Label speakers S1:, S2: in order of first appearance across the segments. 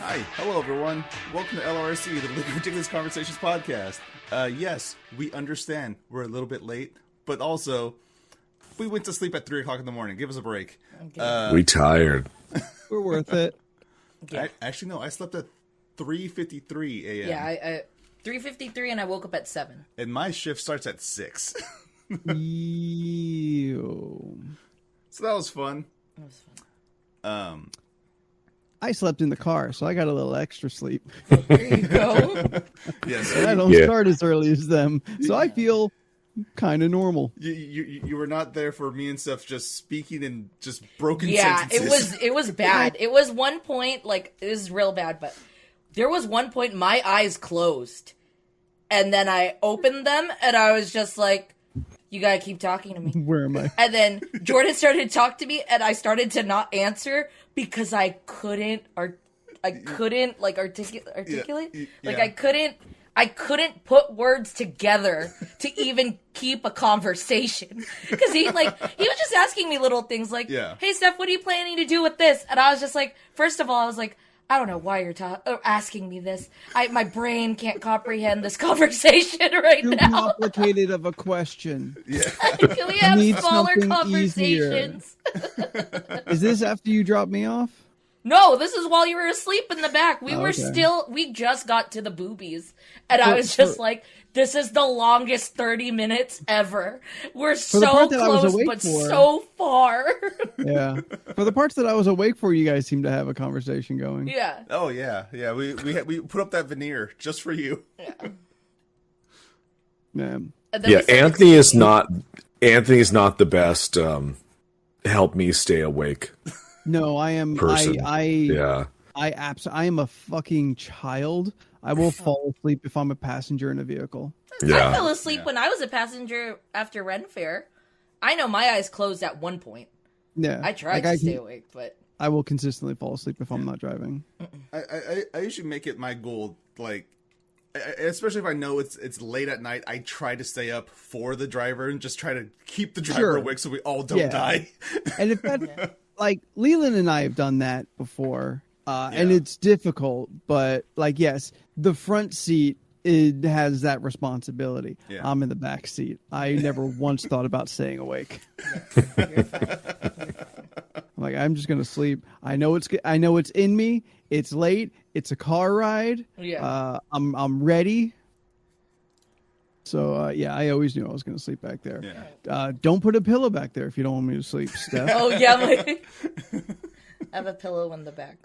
S1: Hi, hello everyone. Welcome to LoRC, the Living Ridiculous Conversations podcast. Yes, we understand we're a little bit late, but also we went to sleep at 3 o'clock in the morning. Give us a break.
S2: We tired.
S3: We're worth it.
S1: Yeah. No, I slept at 3:53 a.m.
S4: Yeah, I 3:53 and I woke up at 7.
S1: And my shift starts at 6.
S3: Ew.
S1: So that was fun.
S4: It was fun.
S3: I slept in the car, so I got a little extra sleep.
S4: There you go.
S1: Yes,
S3: And I don't start as early as them, so I feel kind of normal.
S1: you were not there for me and stuff just speaking in just broken
S4: Yeah,
S1: sentences.
S4: it was bad. It was one point, like, it was real bad, but there was one point my eyes closed. And then I opened them, and I was just like, you gotta keep talking to me.
S3: Where am I?
S4: And then Jordan started to talk to me, and I started to not answer because I couldn't articulate. Like I couldn't put words together to even keep a conversation. Because he was just asking me little things like, hey Steph, what are you planning to do with this? And I was just like, first of all, I was like, I don't know why you're asking me this. My brain can't comprehend this conversation right
S3: Too
S4: now.
S3: complicated of a question.
S1: Yeah.
S4: Can we have
S3: Need
S4: smaller
S3: something
S4: conversations?
S3: Is this after you drop me off?
S4: No, this is while you were asleep in the back. We were
S3: okay.
S4: we just got to the boobies. And I was just like, this is the longest 30 minutes ever. We're so close, but so far.
S3: Yeah. For the parts that I was awake for, you guys seem to have a conversation going.
S4: Yeah.
S1: Oh yeah. We put up that veneer just for you.
S4: Yeah.
S3: Yeah.
S2: Yeah, Anthony is not the best help me stay awake.
S3: No, I am.
S2: Person.
S3: I am a fucking child. I will fall asleep if I'm a passenger in a vehicle.
S2: Yeah.
S4: I fell asleep when I was a passenger after Ren Fair. I know my eyes closed at one point.
S3: Yeah.
S4: I tried to stay awake, but
S3: I will consistently fall asleep if I'm not driving.
S1: I usually make it my goal, like, especially if I know it's late at night, I try to stay up for the driver and just try to keep the driver awake so we all don't die.
S3: And if that, like, Leland and I have done that before, and it's difficult, but, like, yes, the front seat, it has that responsibility. Yeah. I'm in the back seat. I never once thought about staying awake.
S4: you're fine.
S3: Like, I'm just gonna sleep. I know it's in me. It's late. It's a car ride.
S4: Yeah.
S3: I'm ready. So I always knew I was gonna sleep back there.
S1: Yeah.
S3: Don't put a pillow back there if you don't want me to sleep, Steph.
S4: Oh yeah, I have a pillow in the back.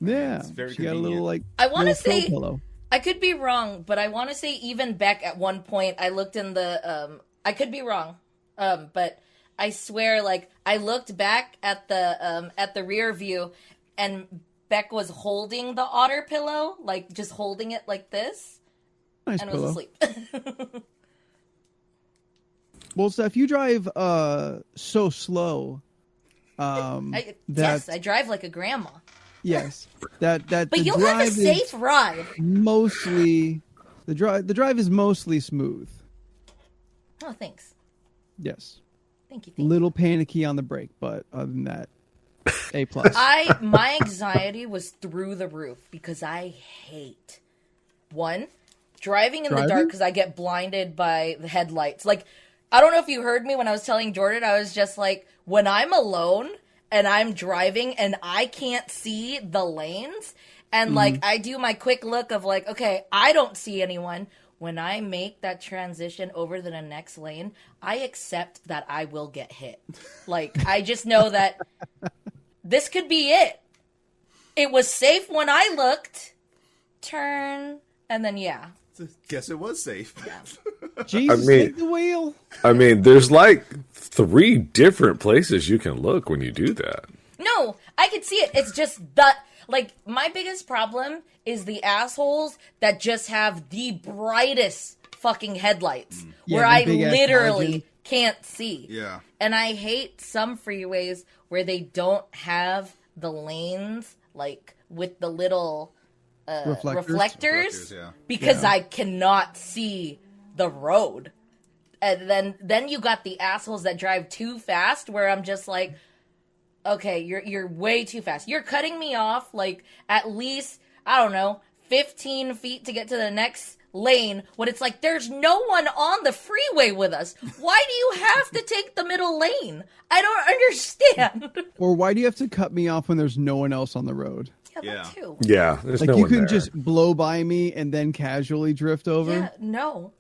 S3: Yeah,
S1: It's very
S3: she got a little like.
S4: I want to
S3: little throw
S4: say
S3: pillow.
S4: I could be wrong, but I want to say even Beck at one point I looked in the I could be wrong, but I swear like I looked back at the rear view and Beck was holding the otter pillow, like just holding it like this,
S3: Nice
S4: and
S3: pillow.
S4: was asleep.
S3: Well, Steph, you drive so slow.
S4: Yes, I drive like a grandma.
S3: Yes, that.
S4: But
S3: the
S4: you'll have a
S3: drive
S4: safe ride.
S3: Mostly, the drive is mostly smooth.
S4: Oh, thanks.
S3: Yes.
S4: Thank you.
S3: Little panicky on the brake, but other than that, A plus.
S4: My anxiety was through the roof because I hate driving in the dark because I get blinded by the headlights. Like, I don't know if you heard me when I was telling Jordan, I was just like, when I'm alone and I'm driving and I can't see the lanes and like I do my quick look of like, okay, I don't see anyone. When I make that transition over to the next lane, I accept that I will get hit. Like, I just know that this could be it. It was safe when I looked. Turn. And then, yeah.
S1: Guess it was safe.
S4: Yeah.
S3: Jesus, take the wheel.
S2: I mean, there's like 3 different places you can look when you do that.
S4: No, I could see it. It's just that, like, my biggest problem is the assholes that just have the brightest fucking headlights where I literally can't see.
S1: Yeah.
S4: And I hate some freeways where they don't have the lanes, like, with the little reflectors because I cannot see the road. And then you got the assholes that drive too fast where I'm just like, Okay, you're way too fast. You're cutting me off like at least, I don't know, 15 feet to get to the next lane when it's like there's no one on the freeway with us. Why do you have to take the middle lane? I don't understand.
S3: Or why do you have to cut me off when there's no one else on the road?
S4: Yeah, that too.
S2: Yeah, there's
S3: Like
S2: no
S3: you
S2: one
S3: can
S2: there.
S3: just blow by me and then casually drift over.
S4: Yeah, no.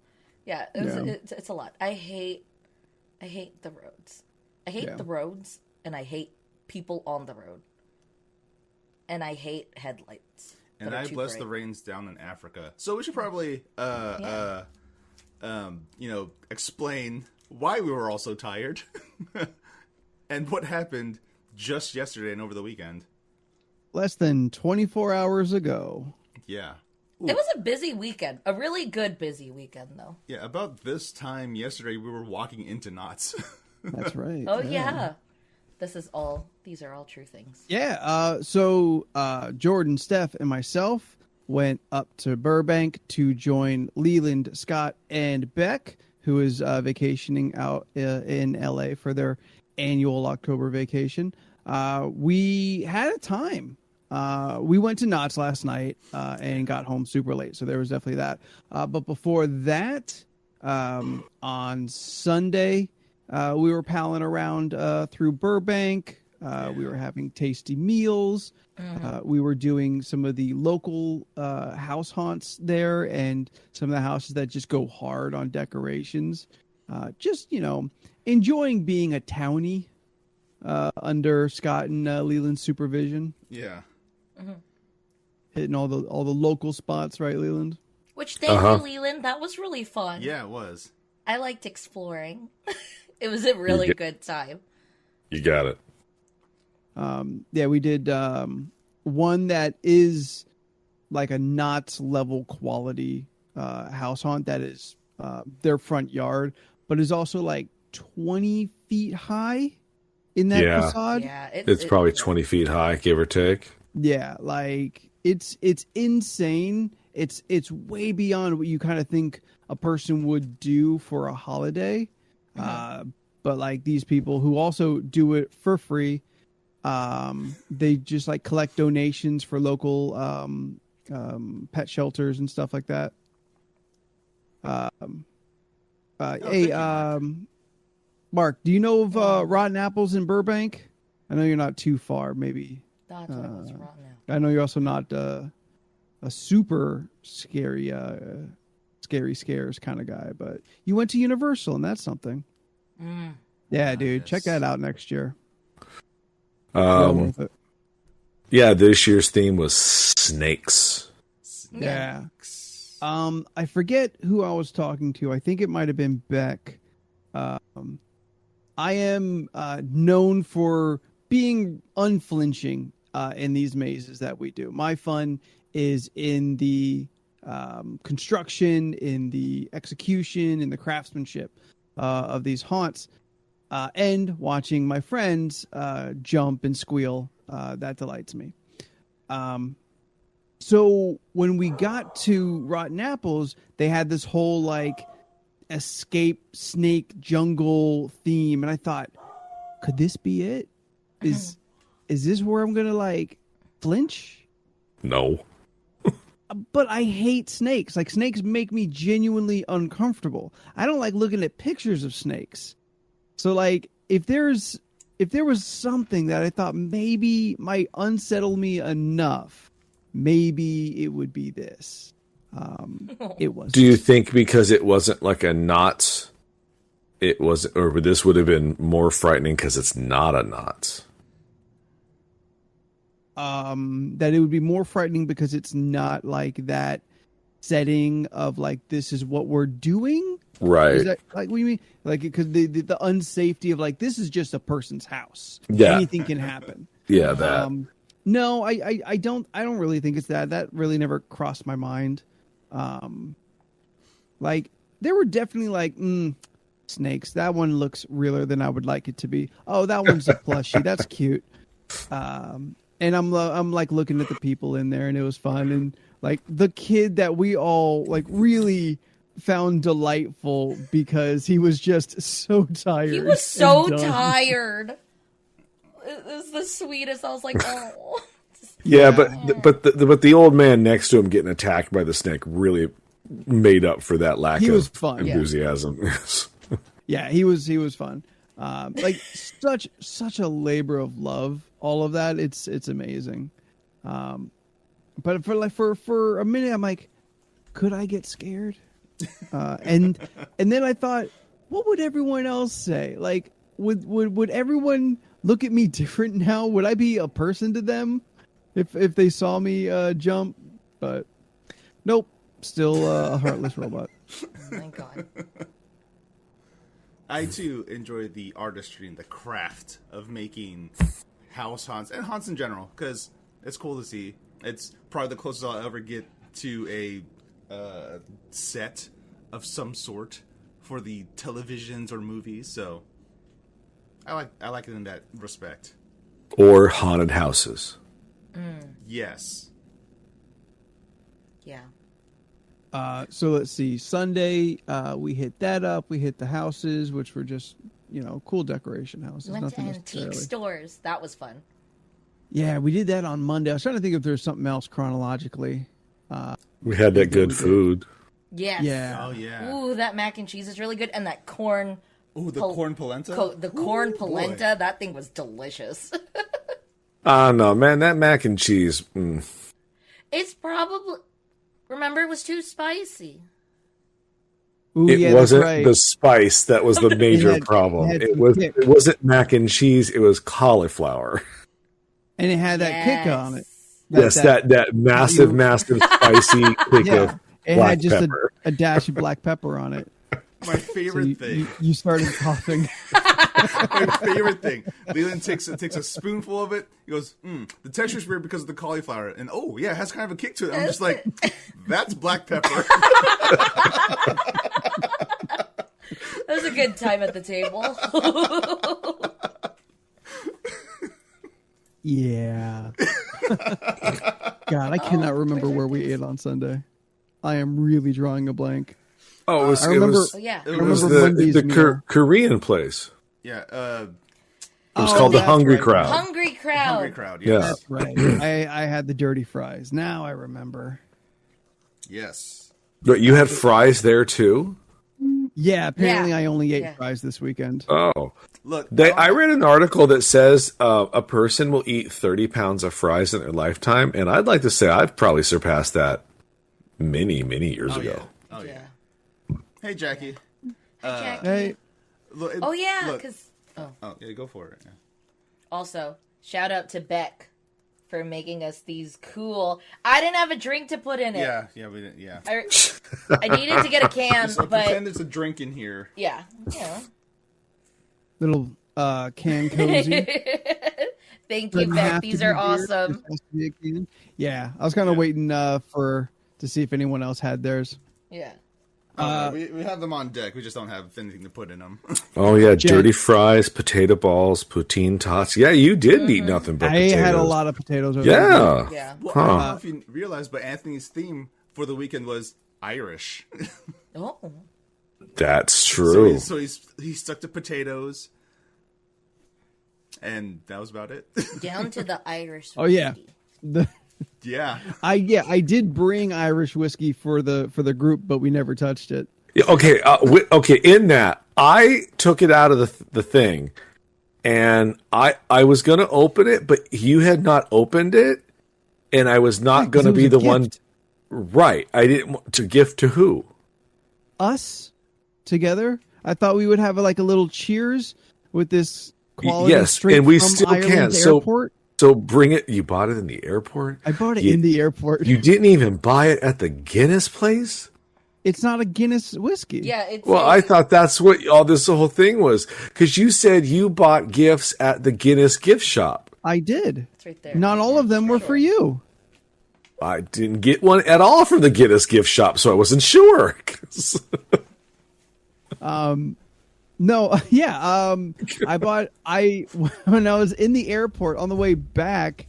S4: Yeah, it's a lot. I hate the roads. I hate the roads, and I hate people on the road. And I hate headlights.
S1: And I bless the rains down in Africa. So we should probably, explain why we were all so tired and what happened just yesterday and over the weekend.
S3: Less than 24 hours ago.
S1: Yeah.
S4: It was a busy weekend. A really good busy weekend, though.
S1: Yeah, about this time yesterday, we were walking into knots.
S3: That's right.
S4: Oh, yeah. These are all true things.
S3: Yeah. So Jordan, Steph, and myself went up to Burbank to join Leland, Scott, and Beck, who is vacationing out in LA for their annual October vacation. We had a time. We went to Knott's last night and got home super late, so there was definitely that. But before that, on Sunday, we were palling around through Burbank. We were having tasty meals. We were doing some of the local house haunts there and some of the houses that just go hard on decorations. Just, enjoying being a townie under Scott and Leland's supervision.
S1: Yeah.
S3: Hitting all the local spots, right, Leland?
S4: Which, thank you, Leland. That was really fun.
S1: Yeah, it was.
S4: I liked exploring. It was a really good time.
S2: You got it.
S3: Yeah, we did one that is like a Knott's level quality house haunt that is their front yard, but is also like 20 feet high in that facade.
S4: Yeah,
S2: it's probably 20 feet high, give or take.
S3: Yeah, like it's insane. It's way beyond what you kind of think a person would do for a holiday. But like these people who also do it for free, they just like collect donations for local pet shelters and stuff like that. Mark, do you know of Rotten Apples in Burbank? I know you're not too far, maybe.
S4: That's what I was wrong now.
S3: I know you're also not a super scary scares kind of guy, but you went to Universal, and that's something. Yeah, dude, check that out next year.
S2: Yeah, this year's theme was snakes.
S3: Yeah. I forget who I was talking to. I think it might have been Beck. I am known for being unflinching in these mazes that we do. My fun is in the construction, in the execution, in the craftsmanship of these haunts, and watching my friends jump and squeal. That delights me. So when we got to Rotten Apples, they had this whole like escape snake jungle theme, and I thought, could this be it? Is this where I'm gonna like flinch?
S2: No.
S3: But I hate snakes. Like, snakes make me genuinely uncomfortable. I don't like looking at pictures of snakes. So like if there was something that I thought maybe might unsettle me enough, maybe it would be this. It was.
S2: Do you think because it wasn't like a knot, it was, or this would have been more frightening because it's not a knot?
S3: That it would be more frightening because it's not like that setting of like, this is what we're doing.
S2: Right.
S3: Is that like what you mean? Like, because the unsafety of like, this is just a person's house.
S2: Yeah.
S3: Anything can happen.
S2: Yeah, that.
S3: No, I don't really think it's that. That really never crossed my mind. Like there were definitely like snakes. That one looks realer than I would like it to be. Oh, that one's a plushie. That's cute. And I'm like looking at the people in there, and it was fun. And like the kid that we all like really found delightful because he was just so tired.
S4: He was so tired. it was the sweetest. I was like, oh.
S2: Yeah, but the old man next to him getting attacked by the snake really made up for that lack of
S3: fun.
S2: enthusiasm.
S3: Yeah, he was fun. Like such a labor of love. All of that, it's amazing. But for a minute, I'm like, could I get scared? And then I thought, what would everyone else say? Like, would everyone look at me different now? Would I be a person to them if they saw me jump? But nope, still a heartless robot.
S4: Oh my god.
S1: I too enjoy the artistry and the craft of making house haunts and haunts in general, because it's cool to see. It's probably the closest I'll ever get to a set of some sort for the televisions or movies. So I like it in that respect.
S2: Or haunted houses.
S1: Yes.
S4: Yeah.
S3: So let's see. Sunday, we hit that up. We hit the houses, which were just, cool decoration houses.
S4: We went to
S3: Nothing
S4: antique
S3: necessarily.
S4: stores. That was fun.
S3: Yeah, we did that on Monday. I was trying to think if there's something else chronologically.
S2: We had that good food.
S4: Yes.
S3: Yeah.
S1: Oh yeah.
S4: Ooh, that mac and cheese is really good, and that corn.
S1: Ooh, the corn polenta.
S4: The corn
S1: Ooh,
S4: polenta.
S1: boy.
S4: That thing was delicious.
S2: No, man, that mac and cheese.
S4: It's probably. Remember, it was too spicy.
S3: Ooh,
S2: It
S3: yeah, that's
S2: wasn't
S3: right.
S2: the spice that was the major problem.
S3: it had
S2: It
S3: some
S2: was.
S3: kick.
S2: It wasn't mac and cheese. It was cauliflower.
S3: And it had that kick on it.
S2: Yes, that massive, massive spicy kick
S3: Yeah.
S2: of
S3: It
S2: black
S3: had just
S2: pepper.
S3: a dash of black pepper on it.
S1: My favorite thing.
S3: You started coughing.
S1: My favorite thing. Leland takes a spoonful of it. He goes, the texture's weird because of the cauliflower. And oh, yeah, it has kind of a kick to it. I'm just like, that's black pepper.
S4: That was a good time at the table.
S3: Yeah. God, I cannot remember where we ate on Sunday. I am really drawing a blank.
S2: Oh, it was.
S3: I remember.
S4: Oh, yeah.
S2: It was
S3: remember Monday's
S2: the
S3: meal.
S2: Korean place.
S1: Yeah.
S2: It was called the
S3: that's
S2: Hungry
S3: right.
S2: Crowd.
S4: Hungry crowd.
S1: Hungry crowd.
S2: Yeah.
S1: Yes.
S3: That's right. I had the dirty fries. Now I remember.
S1: Yes.
S2: But you had fries there too.
S3: Yeah, apparently
S4: Yeah.
S3: I only ate
S4: Yeah.
S3: fries this weekend.
S2: Oh,
S1: Look,
S2: I read an article that says a person will eat 30 pounds of fries in their lifetime, and I'd like to say I've probably surpassed that many years ago.
S1: Oh yeah.
S4: Yeah.
S1: Hey, Jackie.
S4: Jackie.
S3: Hey,
S1: Look,
S4: Oh yeah,
S1: look.
S4: because
S1: Oh yeah, go for it. Yeah.
S4: also shout out to Beck for making us these cool. I didn't have a drink to put in it.
S1: Yeah, we didn't. Yeah.
S4: I needed to get a can,
S1: So
S4: but
S1: pretend there's a drink in here.
S4: yeah.
S3: little can cozy.
S4: Thank you,
S3: Doesn't
S4: Beck.
S3: have
S4: These
S3: to
S4: are
S3: be beer,
S4: awesome.
S3: just has to be a can. Yeah, I was kind of waiting to see if anyone else had theirs.
S4: Yeah.
S1: We have them on deck. We just don't have anything to put in them.
S2: Oh yeah, dirty fries, potato balls, poutine tots. Yeah, you did eat nothing but
S3: I
S2: potatoes.
S3: had a lot of potatoes. Over
S2: Yeah.
S4: Yeah.
S1: Well, I don't know if you realized, but Anthony's theme for the weekend was Irish.
S4: Oh.
S2: That's true.
S1: So he stuck to potatoes, and that was about it.
S4: Down to the Irish.
S3: Oh yeah,
S1: Yeah.
S3: I did bring Irish whiskey for the group, but we never touched it.
S2: Yeah, okay, okay. In that, I took it out of the thing, and I was going to open it, but you had not opened it, and I was not going to
S3: it was
S2: be
S3: a
S2: the one.
S3: gift.
S2: Right, I didn't want to gift to who.
S3: Us together. I thought we would have like a little cheers with this quality.
S2: Yes,
S3: straight
S2: and we
S3: from
S2: still can.
S3: Ireland's
S2: So-
S3: airport.
S2: So bring it. You bought it in the airport.
S3: I bought it
S2: You-
S3: in the airport.
S2: You didn't even buy it at the Guinness place.
S3: It's not a Guinness whiskey.
S4: Yeah. It's
S2: Well, I thought that's what all this whole thing was, because you said you bought gifts at the Guinness gift shop.
S3: I did.
S4: It's right there.
S3: Not all of them were for you.
S2: I didn't get one at all from the Guinness gift shop, so I wasn't sure.
S3: No, yeah. When I was in the airport on the way back,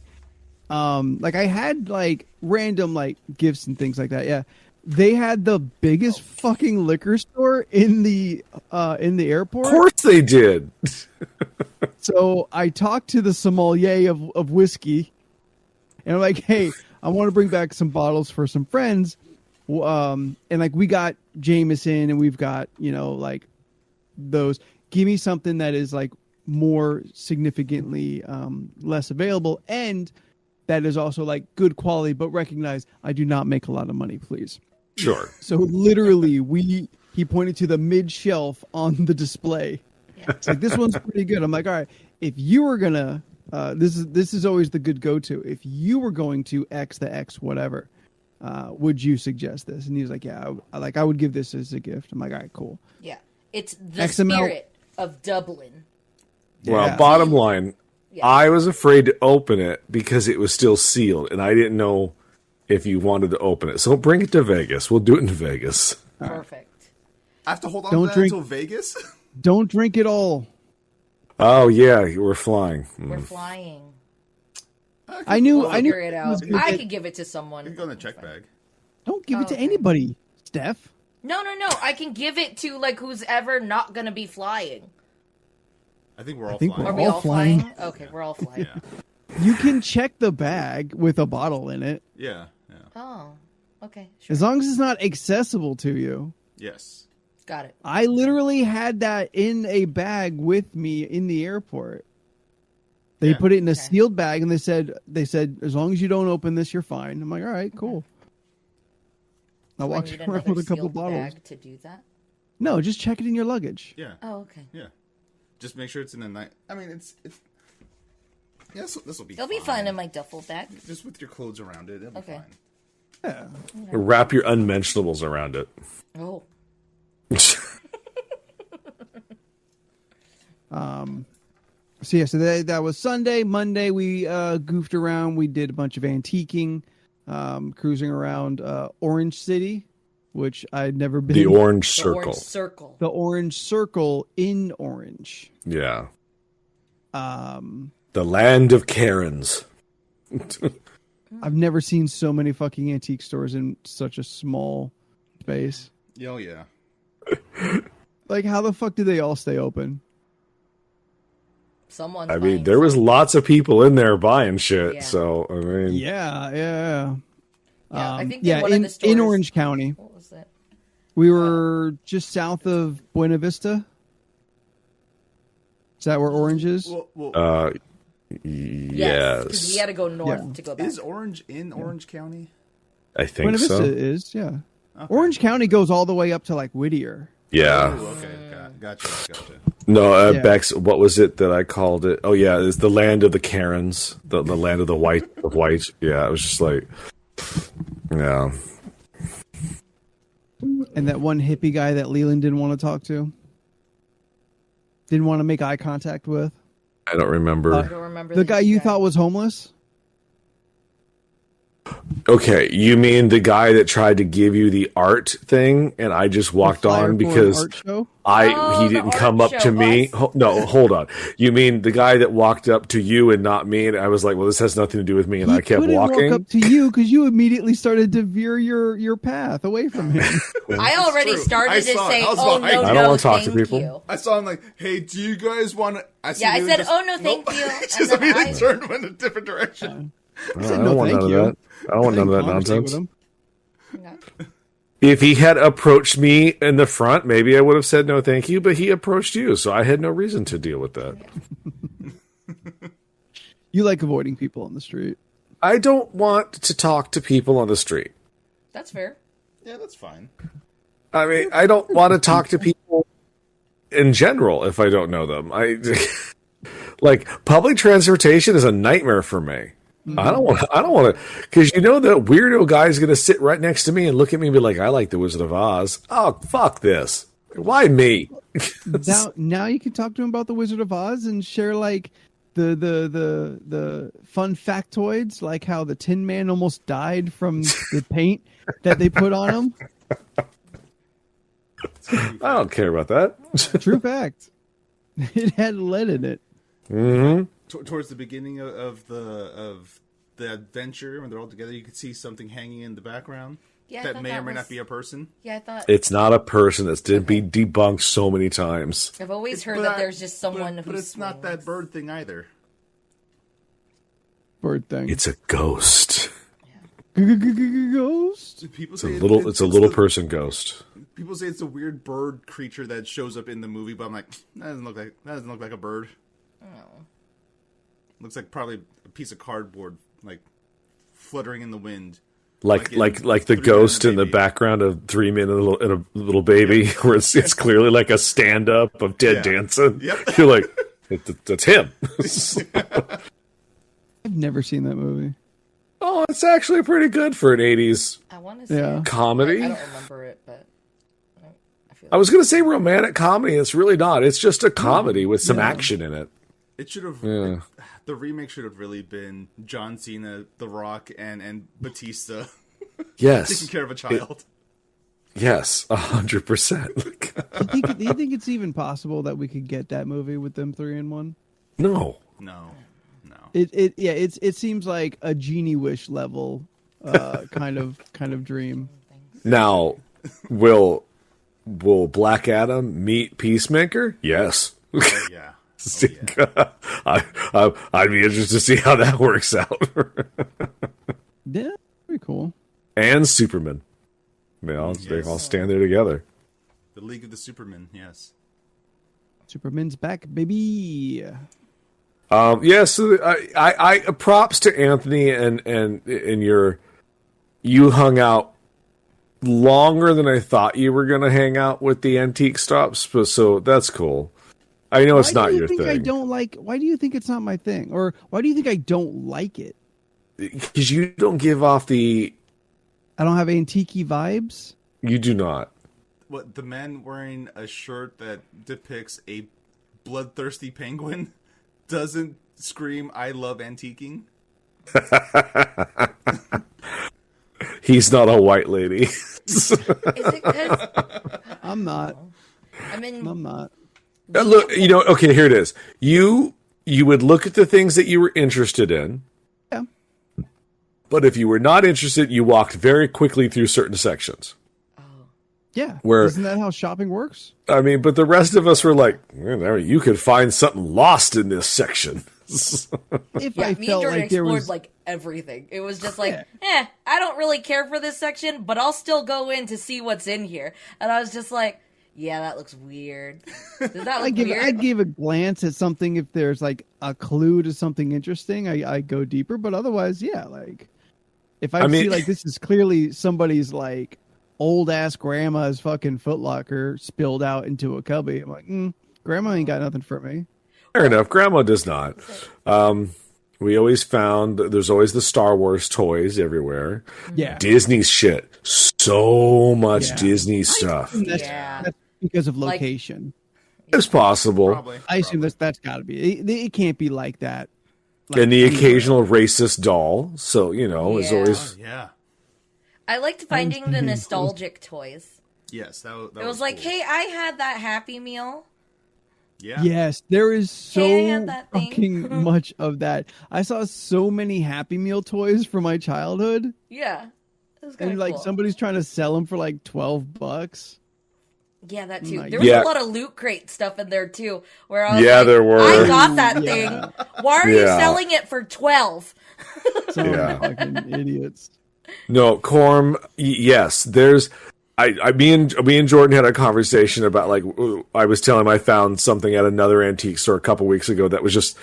S3: like I had like random like gifts and things like that. Yeah. they had the biggest fucking liquor store in the airport.
S2: Of course they did.
S3: So I talked to the sommelier of whiskey, and I'm like, "Hey, I want to bring back some bottles for some friends." And like we got Jameson, and we've got like those. Give me something that is like more significantly less available, and that is also like good quality, but recognize I do not make a lot of money, please.
S2: Sure.
S3: So literally, he pointed to the mid shelf on the display.
S4: Yeah.
S3: It's like, this one's pretty good. I'm like, all right, if you were gonna, this is always the good go to. If you were going to X the X whatever, would you suggest this? And he was like, yeah, I would give this as a gift. I'm like, all right, cool.
S4: Yeah, it's the
S3: XML
S4: spirit of Dublin.
S2: Well,
S3: Yeah.
S2: bottom line,
S4: Yeah.
S2: I was afraid to open it because it was still sealed, and I didn't know if you wanted to open it. So bring it to Vegas. We'll do it in Vegas.
S4: Perfect.
S1: I have to hold on
S3: Don't
S1: to that
S3: drink-
S1: until Vegas?
S3: Don't drink it all.
S2: Oh yeah, we're flying.
S4: We're flying.
S3: I knew.
S4: We'll
S3: I knew.
S4: figure it out. I could give it to someone.
S1: You can go in the check bag.
S3: Don't give it to
S4: Okay.
S3: anybody, Steph.
S4: No. I can give it to like who's ever not gonna be flying.
S1: I think we're all
S3: think
S1: flying.
S4: Are
S3: We're
S4: we
S3: all
S4: all
S3: flying.
S4: flying? Okay, we're all flying.
S1: Yeah.
S3: You can check the bag with a bottle in it,
S1: Yeah.
S4: Oh, okay, sure.
S3: as long as it's not accessible to you.
S1: Yes.
S4: Got it.
S3: I literally had that in a bag with me in the airport. They
S1: Yeah.
S3: put it in a
S4: Okay.
S3: sealed bag, and they said as long as you don't open this, you're fine. I'm like, all right, cool. I
S4: Do I
S3: walked
S4: need
S3: around
S4: another
S3: with a couple
S4: sealed
S3: bottles.
S4: bag to do that?
S3: No, just check it in your luggage.
S1: Yeah.
S4: Oh, okay.
S1: Yeah. Just make sure it's in a night. I mean, it's. Yeah, this will be.
S4: It'll be fine in my duffel bag.
S1: Just with your clothes around it, it'll be
S4: Okay.
S1: fine.
S3: Yeah.
S2: Wrap your unmentionables around it.
S4: Oh,
S3: So yeah, so that was Sunday. Monday we goofed around. We did a bunch of antiquing, cruising around Orange City, which I'd never been.
S2: The orange
S4: the
S2: circle.
S4: orange circle.
S3: The Orange Circle in Orange.
S2: Yeah.
S3: Um,
S2: The land of Karens.
S3: I've never seen so many fucking antique stores in such a small space.
S1: Oh yeah.
S3: Like, how the fuck do they all stay open?
S4: Someone's
S2: I mean,
S4: buying
S2: there was
S4: something.
S2: lots of people in there buying shit.
S4: Yeah.
S2: So I mean,
S3: Yeah.
S4: Yeah, I think in one
S3: in,
S4: of the stores,
S3: in Orange County.
S4: What was it?
S3: We were just south of Buena Vista. Is that where Orange is?
S1: Well,
S2: yes,
S4: because we had to go north
S3: Yeah.
S4: to go back.
S1: is Orange in Orange County?
S2: I think
S3: Buena Vista
S2: so.
S3: is, yeah.
S1: Okay.
S3: Orange County goes all the way up to like Whittier.
S2: Yeah.
S1: Oh, okay. Gotcha.
S2: No,
S3: Yeah.
S2: Bex, what was it that I called it? Oh yeah, it's the land of the Karens, the land of the white. Yeah, it was just like, yeah.
S3: And that one hippie guy that Leland didn't want to talk to. Didn't want to make eye contact with.
S2: I don't remember.
S4: I don't remember
S3: The guy you thought was homeless?
S2: Okay, you mean the guy that tried to give you the art thing, and I just walked
S3: The flyer
S2: on
S3: for an
S2: because
S3: art show?
S4: Oh,
S2: he
S4: the
S2: didn't
S4: art
S2: come up
S4: show,
S2: to me.
S4: us?
S2: No, hold on. You mean the guy that walked up to you and not me? And I was like, well, this has nothing to do with me, and
S3: He
S2: I kept
S3: couldn't
S2: walking.
S3: walk up to you because you immediately started to veer your path away from him.
S4: I already
S1: true.
S4: started
S1: I
S4: to
S1: saw it.
S4: say,
S1: I was
S4: "Oh
S1: behind
S4: no,
S1: you.
S2: I don't
S4: no,
S2: wanna talk to
S4: thank
S2: people.
S4: you."
S1: I saw him like, hey, do you guys want to?
S4: Yeah, I said, "Oh, no, thank you." And
S1: Just
S4: then
S1: immediately
S4: I-
S1: turned in a different direction.
S2: I
S3: said,
S2: don't
S3: "No,
S2: want
S3: thank
S2: none
S3: you."
S2: of that. I don't want none of that
S3: Conversate
S2: nonsense.
S3: with him.
S4: Okay.
S2: If he had approached me in the front, maybe I would have said no, thank you. But he approached you, so I had no reason to deal with that.
S3: You like avoiding people on the street.
S2: I don't want to talk to people on the street.
S4: That's fair.
S1: Yeah, that's fine.
S2: I mean, I don't want to talk to people in general if I don't know them. Like public transportation is a nightmare for me. I don't want to, because you know that weirdo guy is going to sit right next to me and look at me and be like, "I like the Wizard of Oz." Oh, fuck this! Why me?
S3: Now you can talk to him about the Wizard of Oz and share like the fun factoids, like how the Tin Man almost died from the paint that they put on him.
S2: I don't care about that.
S3: True fact. It had lead in it.
S1: Towards the beginning of the adventure, when they're all together, you could see something hanging in the background.
S4: Yeah, I
S1: that
S4: thought
S1: may or
S4: that
S1: may
S4: was-
S1: not be a person.
S4: Yeah, I thought.
S2: It's not a person. That's been debunked so many times.
S4: I've always heard
S1: But
S4: that
S1: I-
S4: there's just someone
S1: but
S4: who
S1: it's not that bird thing either.
S3: Bird thing.
S2: It's a ghost.
S3: Ghost.
S1: People
S2: It's
S1: say
S2: a little
S1: the-
S2: person ghost.
S1: People say it's a weird bird creature that shows up in the movie, but I'm like, that doesn't look like a bird.
S4: Oh.
S1: Looks like probably a piece of cardboard, like fluttering in the wind.
S2: Like
S1: in
S2: the
S1: 3 Men and a
S2: ghost in the
S1: Baby.
S2: background of 3 Men and a Little Baby, where it's clearly like a stand up of Ted
S1: Yeah.
S2: Danson.
S1: Yep.
S2: You're like, that's him.
S3: I've never seen that movie.
S2: Oh, it's actually pretty good for an 80s
S4: I want to say.
S3: Yeah.
S2: comedy.
S4: I don't remember it, but I feel.
S2: I was going to say romantic comedy. It's really not. It's just a comedy with some action in it.
S1: It should have.
S2: Yeah.
S1: The remake should have really been John Cena, The Rock, and Batista taking
S2: Yes.
S1: care of a child.
S2: Yes. 100%.
S3: Do you think it's even possible that we could get that movie with them 3 in 1?
S2: No.
S1: No.
S3: It seems like a Genie Wish level kind of dream.
S2: Now, will Black Adam meet Peacemaker? Yes.
S1: Oh, yeah. Oh, yeah.
S2: I'd be interested to see how that works out.
S3: Yeah, pretty cool.
S2: And Superman. They all stand there together.
S1: The League of the Supermen. Yes.
S3: Superman's back, baby.
S2: So I props to Anthony and you hung out longer than I thought you were going to hang out with the antique stops, so that's cool. I know it's not your thing.
S3: Why do you think it's not my thing? Or why do you think I don't like it?
S2: Because you don't give off
S3: I don't have antique vibes?
S2: You do not.
S1: What, the man wearing a shirt that depicts a bloodthirsty penguin doesn't scream, I love antiquing?
S2: He's not a white lady.
S4: Is it 'cause-
S3: I'm not.
S4: I mean,
S3: I'm not.
S2: Look, okay, here it is. You would look at the things that you were interested in.
S3: Yeah.
S2: But if you were not interested, you walked very quickly through certain sections.
S3: Yeah.
S2: Where-
S3: Isn't that how shopping works?
S2: I mean, but the rest of us were like, you could find something lost in this section.
S3: If
S4: yeah,
S3: I
S4: me and
S3: felt
S4: Jordan
S3: like there
S4: explored
S3: was
S4: like everything. It was just like, I don't really care for this section, but I'll still go in to see what's in here. And I was just like, yeah, that looks weird. Does that look weird?
S3: I give a glance at something if there's like a clue to something interesting. I go deeper, but otherwise, yeah, like if I
S2: mean-
S3: see like this is clearly somebody's like old ass grandma's fucking footlocker spilled out into a cubby, I'm like, grandma ain't got nothing for me.
S2: Fair enough. Grandma does not. We always found there's always the Star Wars toys everywhere.
S3: Yeah,
S2: Disney's shit. So much
S3: Yeah.
S2: Disney stuff.
S3: That's,
S4: Yeah.
S3: that's because of
S4: Like-
S3: location.
S2: It's possible.
S1: Probably.
S3: I assume that's got to be. It can't be like that.
S2: And the occasional racist doll. So, is
S4: Yeah.
S2: always.
S1: Yeah.
S4: I liked finding the nostalgic toys.
S1: Yes, that
S4: It was like,
S1: cool.
S4: hey, I had that Happy Meal.
S1: Yeah.
S3: Yes, there is so
S4: Hey, I had that thing.
S3: fucking much of that. I saw so many Happy Meal toys from my childhood,
S4: Yeah. It was kind
S3: and
S4: of
S3: like
S4: cool.
S3: somebody's trying to sell them for like $12.
S4: Yeah, that too.
S3: my
S4: There was
S2: Yeah.
S4: a lot of loot crate stuff in there too, where I was
S2: Yeah,
S4: like,
S2: there were.
S4: I got that
S3: Yeah.
S4: thing. Why are you
S2: Yeah.
S4: selling it for 12?
S3: Some
S2: Yeah.
S3: fucking idiots.
S2: No, Corm, yes. There's. Me and Jordan had a conversation about like I was telling him I found something at another antique store a couple weeks ago that was just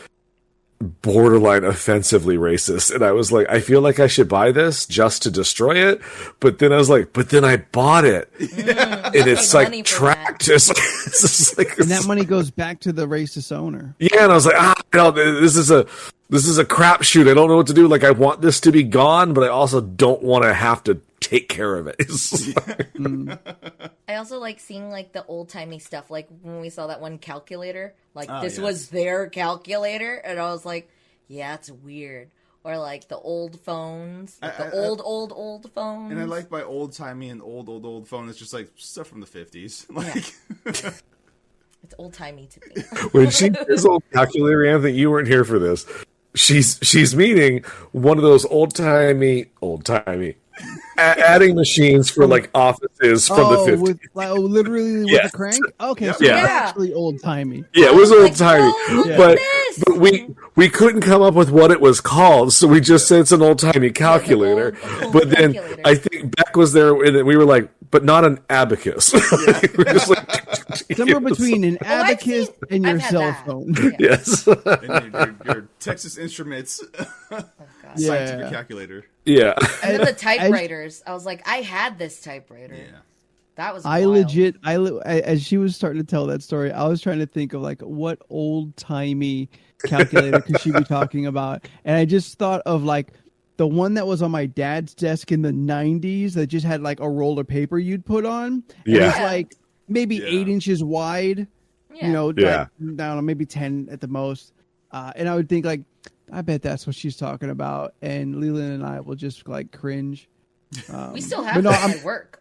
S2: borderline offensively racist, and I was like, I feel like I should buy this just to destroy it, but then I was like, but then I bought it, and it's
S4: Money
S2: like
S4: for that.
S2: tracked. It's just like,
S3: And that money goes back to the racist owner.
S2: yeah, and I was like, no, this is a crapshoot. I don't know what to do. Like, I want this to be gone, but I also don't want to have to take care of it. It's like-
S4: I also like seeing like the old timey stuff, like when we saw that one calculator. Like this
S1: yes.
S4: was their calculator, and I was like, yeah, it's weird. Or like the old phones, like the old phones.
S1: And I like my old timey and old phone. It's just like stuff from the 50s. Like,
S4: It's old timey to me.
S2: when she did this old calculator, Anthony, you weren't here for this. she's meaning one of those old timey adding machines for like offices from the 50s.
S3: With, literally with a crank. Okay, so
S2: Yeah.
S3: it's actually old timey.
S2: Yeah, it was
S4: I was
S2: old timey,
S4: like, oh, look
S2: but
S4: at
S2: but
S4: this.
S2: we couldn't come up with what it was called, so we just said it's an old timey calculator.
S4: old
S2: But then
S4: calculator.
S2: I think Beck was there, and we were like, but not an abacus. We were just like,
S3: Somewhere between an
S4: I've
S3: abacus
S4: seen-
S3: and your
S4: I've had
S3: cell
S4: that.
S3: phone.
S4: Yeah.
S2: yes,
S1: And your Texas Instruments
S4: God.
S1: scientific calculator.
S2: yeah.
S4: And then the typewriters. I was like, I had this typewriter.
S1: Yeah.
S4: That was
S3: I
S4: wild.
S3: legit, as she was starting to tell that story, I was trying to think of like what old timey calculator could she be talking about, and I just thought of like the one that was on my dad's desk in the '90s that just had like a roll of paper you'd put on. And
S2: Yeah.
S3: it was like maybe
S1: Yeah.
S3: 8 inches wide.
S4: Yeah.
S3: You know,
S2: Yeah.
S3: like, I don't know, maybe 10 at the most. And I would think like, I bet that's what she's talking about, and Leland and I will just like cringe.
S4: We still
S3: but
S4: have
S3: no,
S4: that at work.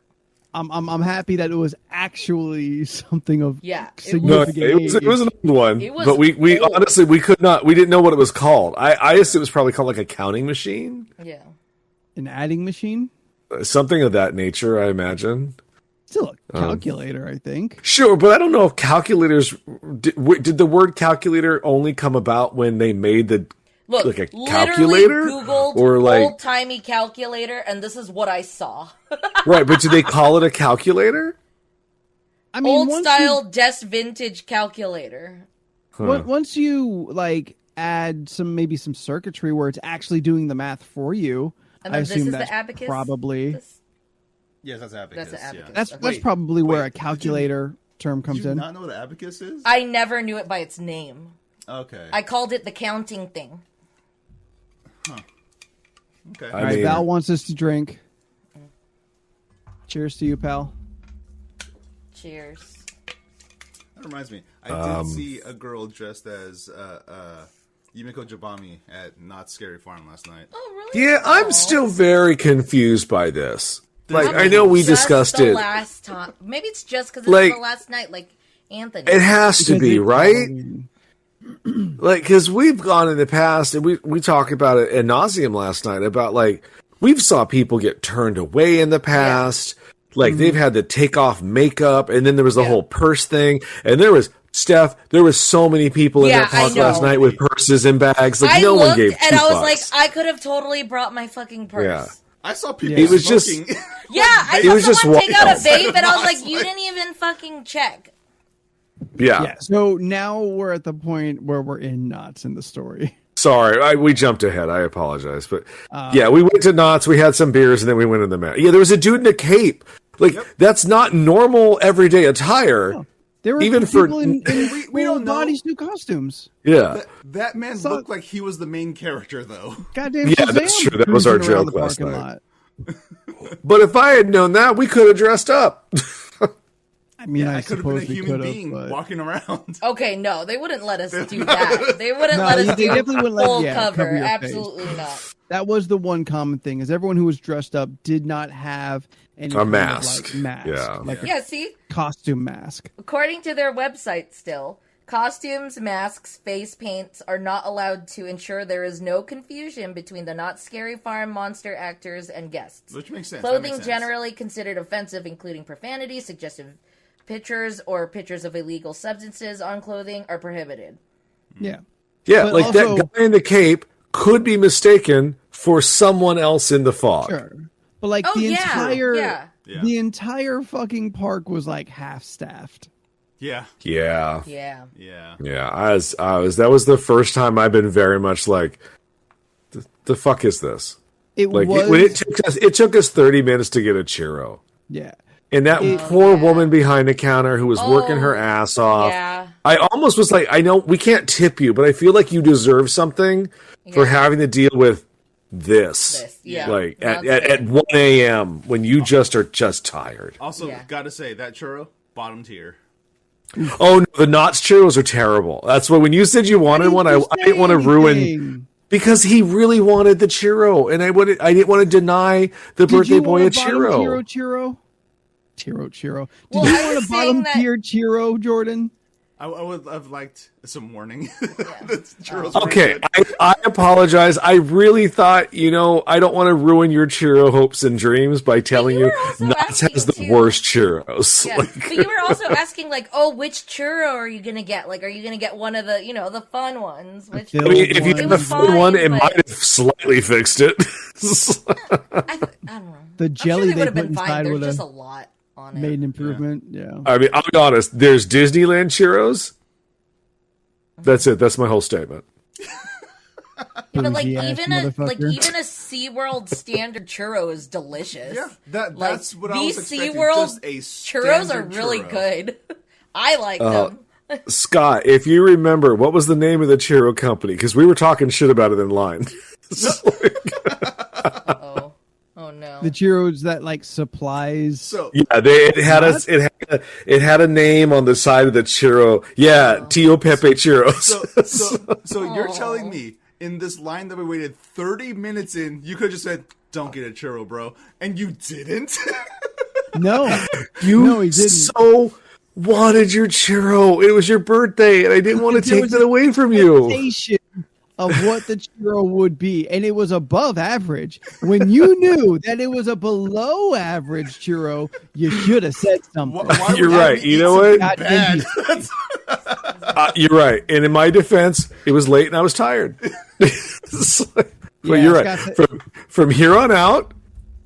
S3: I'm happy that it was actually something of
S4: Yeah, it was-
S3: significant
S2: It was an old one,
S4: It was
S2: but we
S4: old.
S2: honestly we didn't know what it was called. I assumed it was probably called like a counting machine,
S4: Yeah.
S3: an adding machine.
S2: something of that nature. I imagine.
S3: Still a calculator, I think.
S2: Sure, but I don't know if calculators did the word calculator only come about when they made the
S4: Look,
S2: like a
S4: literally
S2: calculator
S4: Googled
S2: or like
S4: old timey calculator, and this is what I saw.
S2: right? But do they call it a calculator?
S3: I mean,
S4: Old
S3: once
S4: style Des vintage calculator.
S3: once you like add maybe some circuitry where it's actually doing the math for you,
S4: And
S3: I
S4: then this
S3: assume
S4: is the
S3: that's
S4: abacus.
S3: probably
S1: Yes, that's abacus.
S4: That's an abacus.
S1: Yeah.
S3: that's
S1: Wait,
S3: probably where
S1: wait,
S3: a calculator term
S1: Did
S3: comes
S1: you
S3: in.
S1: not know what an abacus is?
S4: I never knew it by its name.
S1: Okay.
S4: I called it the counting thing.
S1: Okay.
S3: All right, Val wants us to drink. Cheers to you, pal.
S4: Cheers.
S1: That reminds me. I did see a girl dressed as Yumiko Jabami at Not Scary Farm last night.
S4: Oh, really?
S2: Yeah, I'm
S4: Aw.
S2: still very confused by this. Like,
S1: Probably
S2: I know we
S4: Just
S2: discussed
S4: the
S2: it.
S4: Last time. Maybe it's just because it's
S2: Like-
S4: the last night, like Anthony.
S2: It has to
S3: Because
S2: be,
S3: it's
S2: right?
S3: Halloween.
S2: Like, because we've gone in the past, and we talked about it ad nauseum last night about like we've saw people get turned away in the past. Like they've had to take off makeup, and then there was the
S4: Yeah.
S2: whole purse thing, and there was so many people in
S4: Yeah,
S2: that park
S4: I know.
S2: last night with purses and bags. Like
S4: I
S2: no
S4: looked
S2: one gave
S4: and I was like,
S2: $2.
S4: I could have totally brought my fucking purse.
S2: Yeah.
S1: I saw people
S3: It
S2: was just-
S1: smoking.
S4: Yeah, I
S2: It
S4: saw
S2: was just
S4: someone take out a
S2: wild.
S4: vape, and I was
S1: It's
S4: like, you
S1: like-
S4: didn't even fucking check.
S3: Yeah. So now we're at the point where we're in knots in the story.
S2: Sorry, we jumped ahead. I apologize, but yeah, we went to Knott's. We had some beers, and then we went in the mat. Yeah, there was a dude in a cape. Like that's not normal everyday attire.
S3: There were
S2: Even
S3: people
S2: for-
S3: in
S1: we don't know.
S3: bodysuit costumes.
S2: Yeah,
S1: That man
S3: So-
S1: looked like he was the main character, though.
S3: Goddamn,
S2: Yeah,
S3: Shazam
S2: that's true. That was our
S3: cruising around
S2: joke
S3: the
S2: last
S3: parking
S2: night.
S3: lot.
S2: but if I had known that, we could have dressed up.
S3: I mean, I
S1: I could have been a
S3: suppose we
S1: human
S3: could have.
S1: being
S3: But...
S1: walking around.
S4: Okay, no, they wouldn't let us do that. They wouldn't
S3: No,
S4: let us
S3: they
S4: do
S3: definitely wouldn't let-
S4: full
S3: yeah,
S4: cover.
S3: cover your face.
S4: Absolutely not.
S3: That was the one common thing: is everyone who was dressed up did not have any
S2: A
S3: kind
S2: mask.
S3: of, like, mask,
S2: Yeah.
S3: like
S4: Yeah, see?
S3: a costume mask.
S4: According to their website still, costumes, masks, face paints are not allowed to ensure there is no confusion between the Not Scary Farm monster actors and guests.
S1: Which makes sense. That
S4: Clothing
S1: makes sense.
S4: generally considered offensive, including profanity, suggestive pictures, or pictures of illegal substances on clothing are prohibited.
S3: Yeah.
S2: Yeah,
S3: But
S2: like
S3: also-
S2: that guy in the cape could be mistaken for someone else in the fog.
S3: Sure. But like
S4: Oh,
S3: the
S4: yeah,
S3: entire
S4: yeah.
S1: Yeah.
S3: the entire fucking park was like half staffed.
S1: Yeah.
S2: Yeah,
S4: Yeah.
S1: Yeah.
S2: yeah. I was. That was the first time I've been very much like, the fuck is this?
S3: It
S2: Like
S3: was
S2: when it took us 30 minutes to get a churro.
S3: yeah.
S2: And that poor woman behind the counter who was working her ass off.
S4: Yeah.
S2: I almost was like, I know we can't tip you, but I feel like you deserve something for having to deal with this.
S4: Yeah.
S2: Like
S4: Not
S2: at 1 a.m. when you just are just tired.
S1: Also,
S4: Yeah.
S1: gotta say, that churro, bottom tier.
S2: Oh, no, the Knott's churros are terrible. That's why when you said you wanted one, I didn't want to ruin because he really wanted the churro, and I didn't want to deny the birthday boy a churro.
S3: Churro. Did
S4: Well,
S3: you
S4: I
S3: want
S4: was
S3: a bottom
S4: saying that-
S3: tier churro, Jordan?
S1: I would have liked some warning.
S4: Yeah.
S1: That churros were
S2: Okay,
S1: good.
S2: I apologize. I really thought, I don't want to ruin your churro hopes and dreams by telling
S4: you
S2: you
S4: were also
S2: Knott's has
S4: asking,
S2: the
S4: too.
S2: worst churros.
S4: Yeah,
S2: Like,
S4: but you were also asking like, oh, which churro are you gonna get? Like, are you gonna get one of the, the fun ones? Which
S2: I mean, if you
S3: It
S2: had
S3: was
S2: a fun one, it
S4: fine,
S2: might have slightly fixed it.
S4: I don't know.
S3: The
S4: I'm
S3: jelly
S4: sure
S3: they
S4: would have
S3: put
S4: been fine.
S3: inside
S4: There's
S3: would
S4: just a
S3: have
S4: lot on it.
S3: made an improvement. Yeah.
S2: I mean, I'll be honest. There's Disneyland churros. That's it. That's my whole statement.
S4: Yeah, but like
S3: Bougie-ass
S4: even a
S3: motherfucker.
S4: SeaWorld standard churro is delicious.
S1: Yeah, that's what I was
S4: these
S1: expecting.
S4: SeaWorld
S1: Just a
S4: churros are
S1: standard
S4: really
S1: churro.
S4: good. I like them.
S2: Scott, if you remember, what was the name of the churro company? Because we were talking shit about it in line.
S4: Oh no.
S3: The churros that like supplies.
S1: So
S2: Yeah, it had a name on the side of the churro. Yeah, Tio Pepe churros.
S1: so you're telling me in this line that we waited 30 minutes in, you could have just said, "Don't get a churro, bro," and you didn't.
S3: No,
S2: You
S3: no, he didn't.
S2: so wanted your churro. It was your birthday, and I didn't want to
S3: There
S2: take
S3: was
S2: that away from you.
S3: Expectation of what the churro would be, and it was above average. When you knew that it was a below average churro, you should have said something.
S1: Why
S2: You're
S1: would
S2: right.
S1: that be
S2: You know what?
S1: bad?
S2: You're right. And in my defense, it was late and I was tired. But
S3: Yeah,
S2: you're right.
S3: Scott,
S2: From here on out,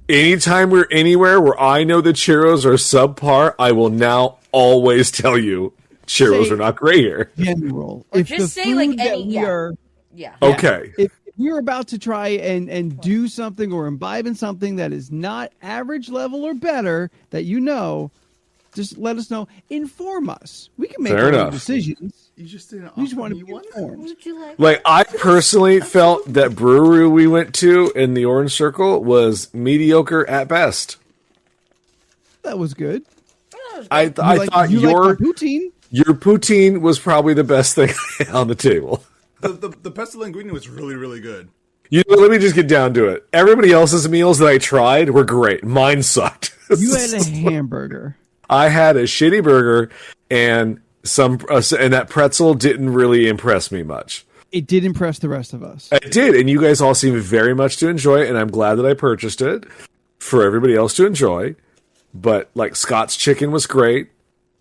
S2: anytime we're anywhere where I know the churros are subpar, I will now always tell you churros
S3: Say-
S2: are not great here.
S3: general.
S4: Or
S3: If
S4: just
S3: the
S4: say, like,
S3: food that
S4: any-
S3: we
S4: yeah.
S3: are
S4: Yeah.
S2: Okay.
S3: if you're about to try and do something or imbibe in something that is not average level or better that just let us know. Inform us. We can make
S2: Fair
S3: our own
S2: enough.
S3: decisions.
S1: You just didn't
S3: We just
S1: offer
S3: want to
S1: me
S3: be
S1: one.
S3: informed.
S4: Would you like?
S2: Like, I personally felt that brewery we went to in the Orange Circle was mediocre at best.
S3: That was good.
S2: I thought
S3: you
S2: your
S3: like our poutine.
S2: poutine was probably the best thing on the table.
S1: The pesto linguine was really, really good.
S2: Let me just get down to it. Everybody else's meals that I tried were great. Mine sucked.
S3: You had a hamburger.
S2: I had a shitty burger, and and that pretzel didn't really impress me much.
S3: It did impress the rest of us.
S2: It did, and you guys all seemed very much to enjoy it, and I'm glad that I purchased it for everybody else to enjoy. But like Scott's chicken was great.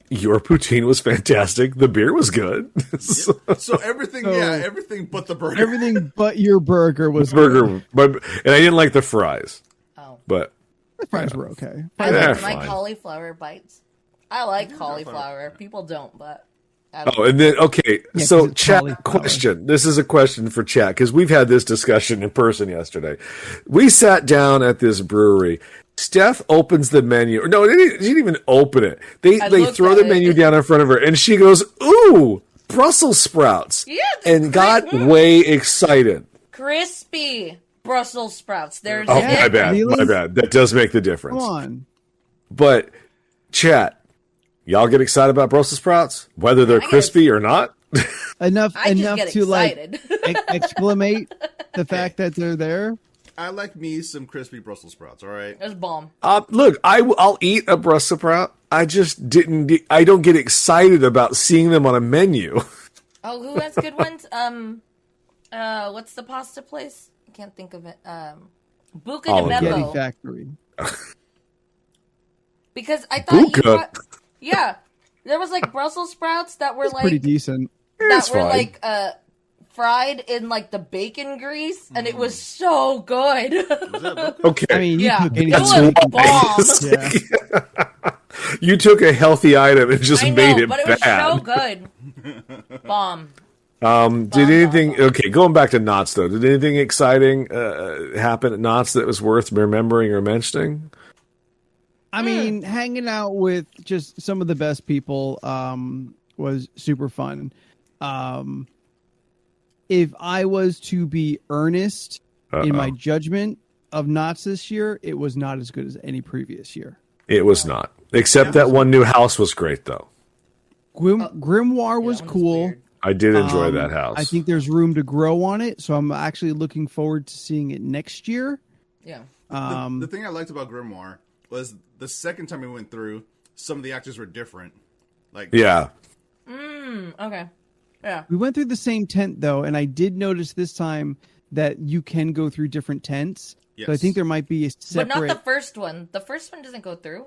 S2: Your poutine was fantastic. The beer was good.
S1: So everything, everything but the burger.
S3: Everything but your burger was
S2: Burger, and I didn't like the fries.
S4: Oh.
S2: But
S3: The fries were okay.
S4: I
S2: They're
S4: like my
S2: fine.
S4: cauliflower bites. I like cauliflower. People don't, but
S2: oh, and then okay,
S3: Yeah,
S2: so
S3: 'cause it's
S2: chat
S3: cauliflower.
S2: question. This is a question for chat because we've had this discussion in person yesterday. We sat down at this brewery. Steph opens the menu. No, she didn't even open it. They
S4: looked
S2: throw
S4: at
S2: the
S4: it.
S2: menu down in front of her, and she goes, "Ooh, Brussels sprouts!"
S4: Yeah, they're
S2: and got
S4: great.
S2: way excited.
S4: crispy Brussels sprouts. There's
S2: Oh,
S4: a
S2: my bad,
S3: Really?
S2: my bad. That does make the difference.
S3: Come on.
S2: But chat, y'all get excited about Brussels sprouts, whether they're
S4: I get
S2: crispy or not.
S3: Enough
S4: I just
S3: enough
S4: get
S3: to like
S4: excited.
S3: exclamate the fact that they're there.
S1: I like me some crispy Brussels sprouts. All right.
S4: It's bomb.
S2: Look, I'll eat a Brussels sprout. I just didn't. I don't get excited about seeing them on a menu.
S4: Oh, who has good ones? What's the pasta place? I can't think of it. Buca de
S2: Olive
S3: Getty
S4: Beppo.
S3: Factory.
S4: Because I thought
S2: Buca?
S4: yeah, there was like Brussels sprouts that were
S3: It's pretty
S4: like
S3: decent.
S2: It's
S4: that were
S2: fine.
S4: like fried in like the bacon grease, and it was so good.
S1: Was that Buca?
S2: Okay,
S3: I mean, you
S4: Yeah,
S3: took
S4: it
S3: anything.
S4: was
S3: you can-
S4: bomb.
S3: Yeah.
S2: you took a healthy item and just
S4: I
S2: made
S4: know,
S2: it
S4: but it was
S2: bad.
S4: so good. Bomb.
S2: Did anything? Okay, going back to Knott's though. Did anything exciting happen at Knott's that was worth remembering or mentioning?
S3: I mean, hanging out with just some of the best people was super fun. If I was to be earnest in my judgment of Knott's this year, it was not as good as any previous year.
S2: It was not. Except that one new house was great though.
S3: Grimoire was
S4: that one's
S3: cool.
S4: weird.
S2: I did enjoy that house.
S3: I think there's room to grow on it, so I'm actually looking forward to seeing it next year.
S4: Yeah.
S1: The thing I liked about Grimoire was the second time we went through, some of the actors were different. Like
S2: yeah.
S4: Okay. Yeah.
S3: We went through the same tent though, and I did notice this time that you can go through different tents.
S1: Yes.
S3: So I think there might be a separate.
S4: But not the first one. The first one doesn't go through.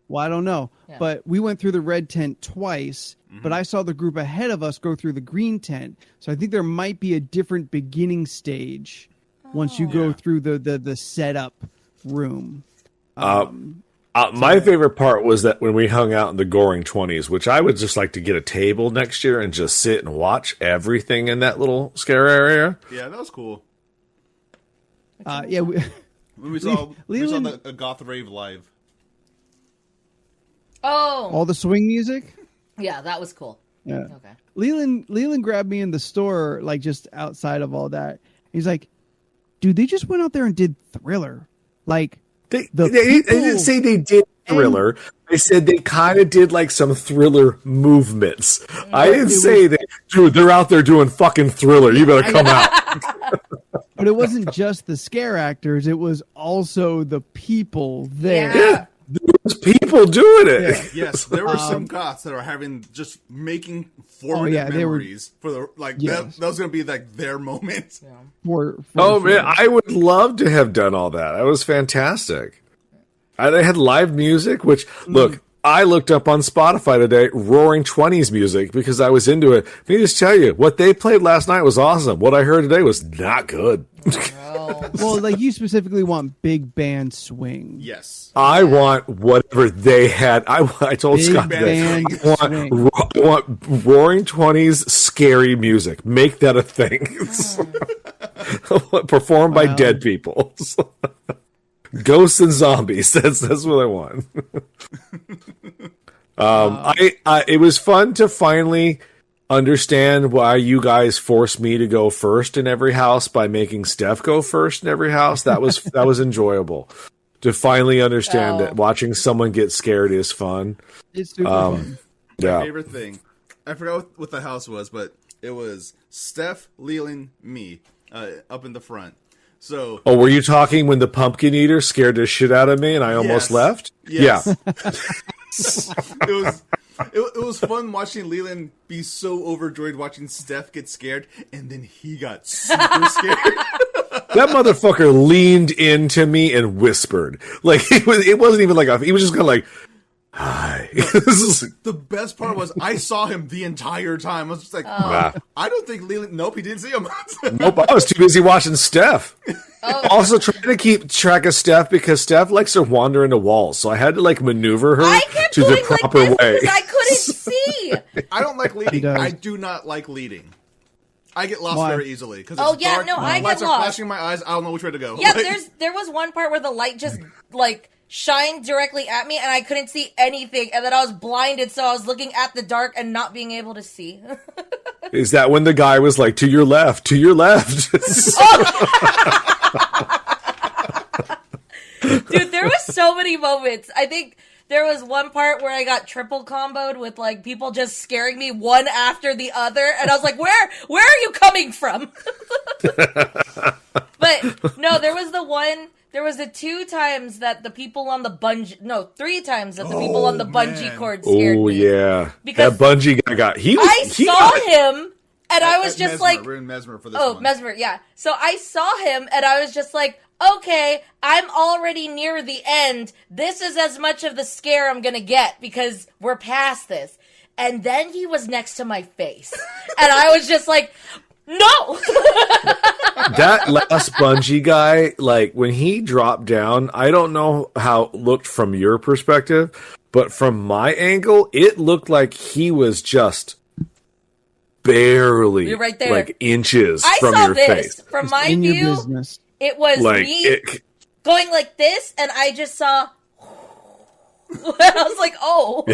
S3: Well, I don't know, but we went through the red tent twice. But I saw the group ahead of us go through the green tent, so I think there might be a different beginning stage once you go through the setup room.
S2: My favorite part was that when we hung out in the Goring 20s, which I would just like to get a table next year and just sit and watch everything in that little scare area.
S1: Yeah, that was cool.
S3: We
S1: saw the Goth Rave live.
S4: Oh.
S3: All the swing music?
S4: Yeah, that was cool.
S3: Yeah.
S4: Okay.
S3: Leland grabbed me in the store, like just outside of all that. He's like, dude, they just went out there and did Thriller. Like,
S2: They didn't say they did Thriller. They said they kind of did like some Thriller movements. I didn't say that, dude, they're out there doing fucking Thriller. You better come out.
S3: But it wasn't just the scare actors. It was also the people there.
S2: Yeah. There's people doing it.
S1: Yeah. Yes, there were some goths that are just making formative memories for the that was gonna be like their moment.
S4: Yeah.
S2: Man, I would love to have done all that. That was fantastic. They had live music, which look, I looked up on Spotify today, Roaring 20s music, because I was into it. Let me just tell you, what they played last night was awesome. What I heard today was not good.
S3: Well, like you specifically want big band swing.
S1: Yes.
S2: I want whatever they had. I told
S3: Big
S2: Scott
S3: band
S2: that I want Roaring 20s scary music. Make that a thing. Performed by dead people. Ghosts and zombies. That's what I want. It was fun to finally understand why you guys forced me to go first in every house by making Steph go first in every house. That was enjoyable to finally understand that watching someone get scared is fun.
S3: It's super fun.
S1: My favorite thing. I forgot what the house was, but it was Steph, Leland, me up in the front. So,
S2: were you talking when the pumpkin eater scared the shit out of me and I almost left?
S1: Yes.
S2: Yeah.
S1: It was fun watching Leland be so overjoyed watching Steph get scared, and then he got super scared.
S2: That motherfucker leaned into me and whispered. Like, it wasn't even like he was just kind of like, hi.
S1: The best part was I saw him the entire time. I was just like, I don't think Leland. Nope, he didn't see him.
S2: Nope, I was too busy watching Steph. Also trying to keep track of Steph because Steph likes to wander into walls, so I had to like maneuver her to the proper way.
S4: I couldn't see.
S1: I don't like leading. I do not like leading. I get lost very easily because
S4: I get
S1: lights are
S4: lost.
S1: flashing in my eyes. I don't know which way to go.
S4: Yeah, there was one part where the light just like shined directly at me and I couldn't see anything, and then I was blinded, so I was looking at the dark and not being able to see.
S2: Is that when the guy was like, to your left, to your left?
S4: Dude, there was so many moments. I think there was one part where I got triple comboed with like people just scaring me one after the other, and I was like, where are you coming from? But no, there was the 2 times that the people on the bungee, no, 3 times that the people on the bungee cord scared me.
S2: Oh yeah,
S4: because
S2: that bungee guy got.
S4: I saw him, and I was just
S1: Mesmer.
S4: like,
S1: we're in Mesmer for this one.
S4: Mesmer, yeah. So I saw him, and I was just like, okay, I'm already near the end. This is as much of the scare I'm gonna get because we're past this. And then he was next to my face, and I was just like, no.
S2: That last bungee guy, like when he dropped down, I don't know how it looked from your perspective, but from my angle, it looked like he was just barely
S4: right there,
S2: like inches
S4: I
S2: from
S4: saw
S2: your
S4: this.
S2: face.
S4: From my
S3: in your
S4: view,
S3: business.
S4: it was
S2: Like
S4: me going like this, and I just saw. I was like, oh.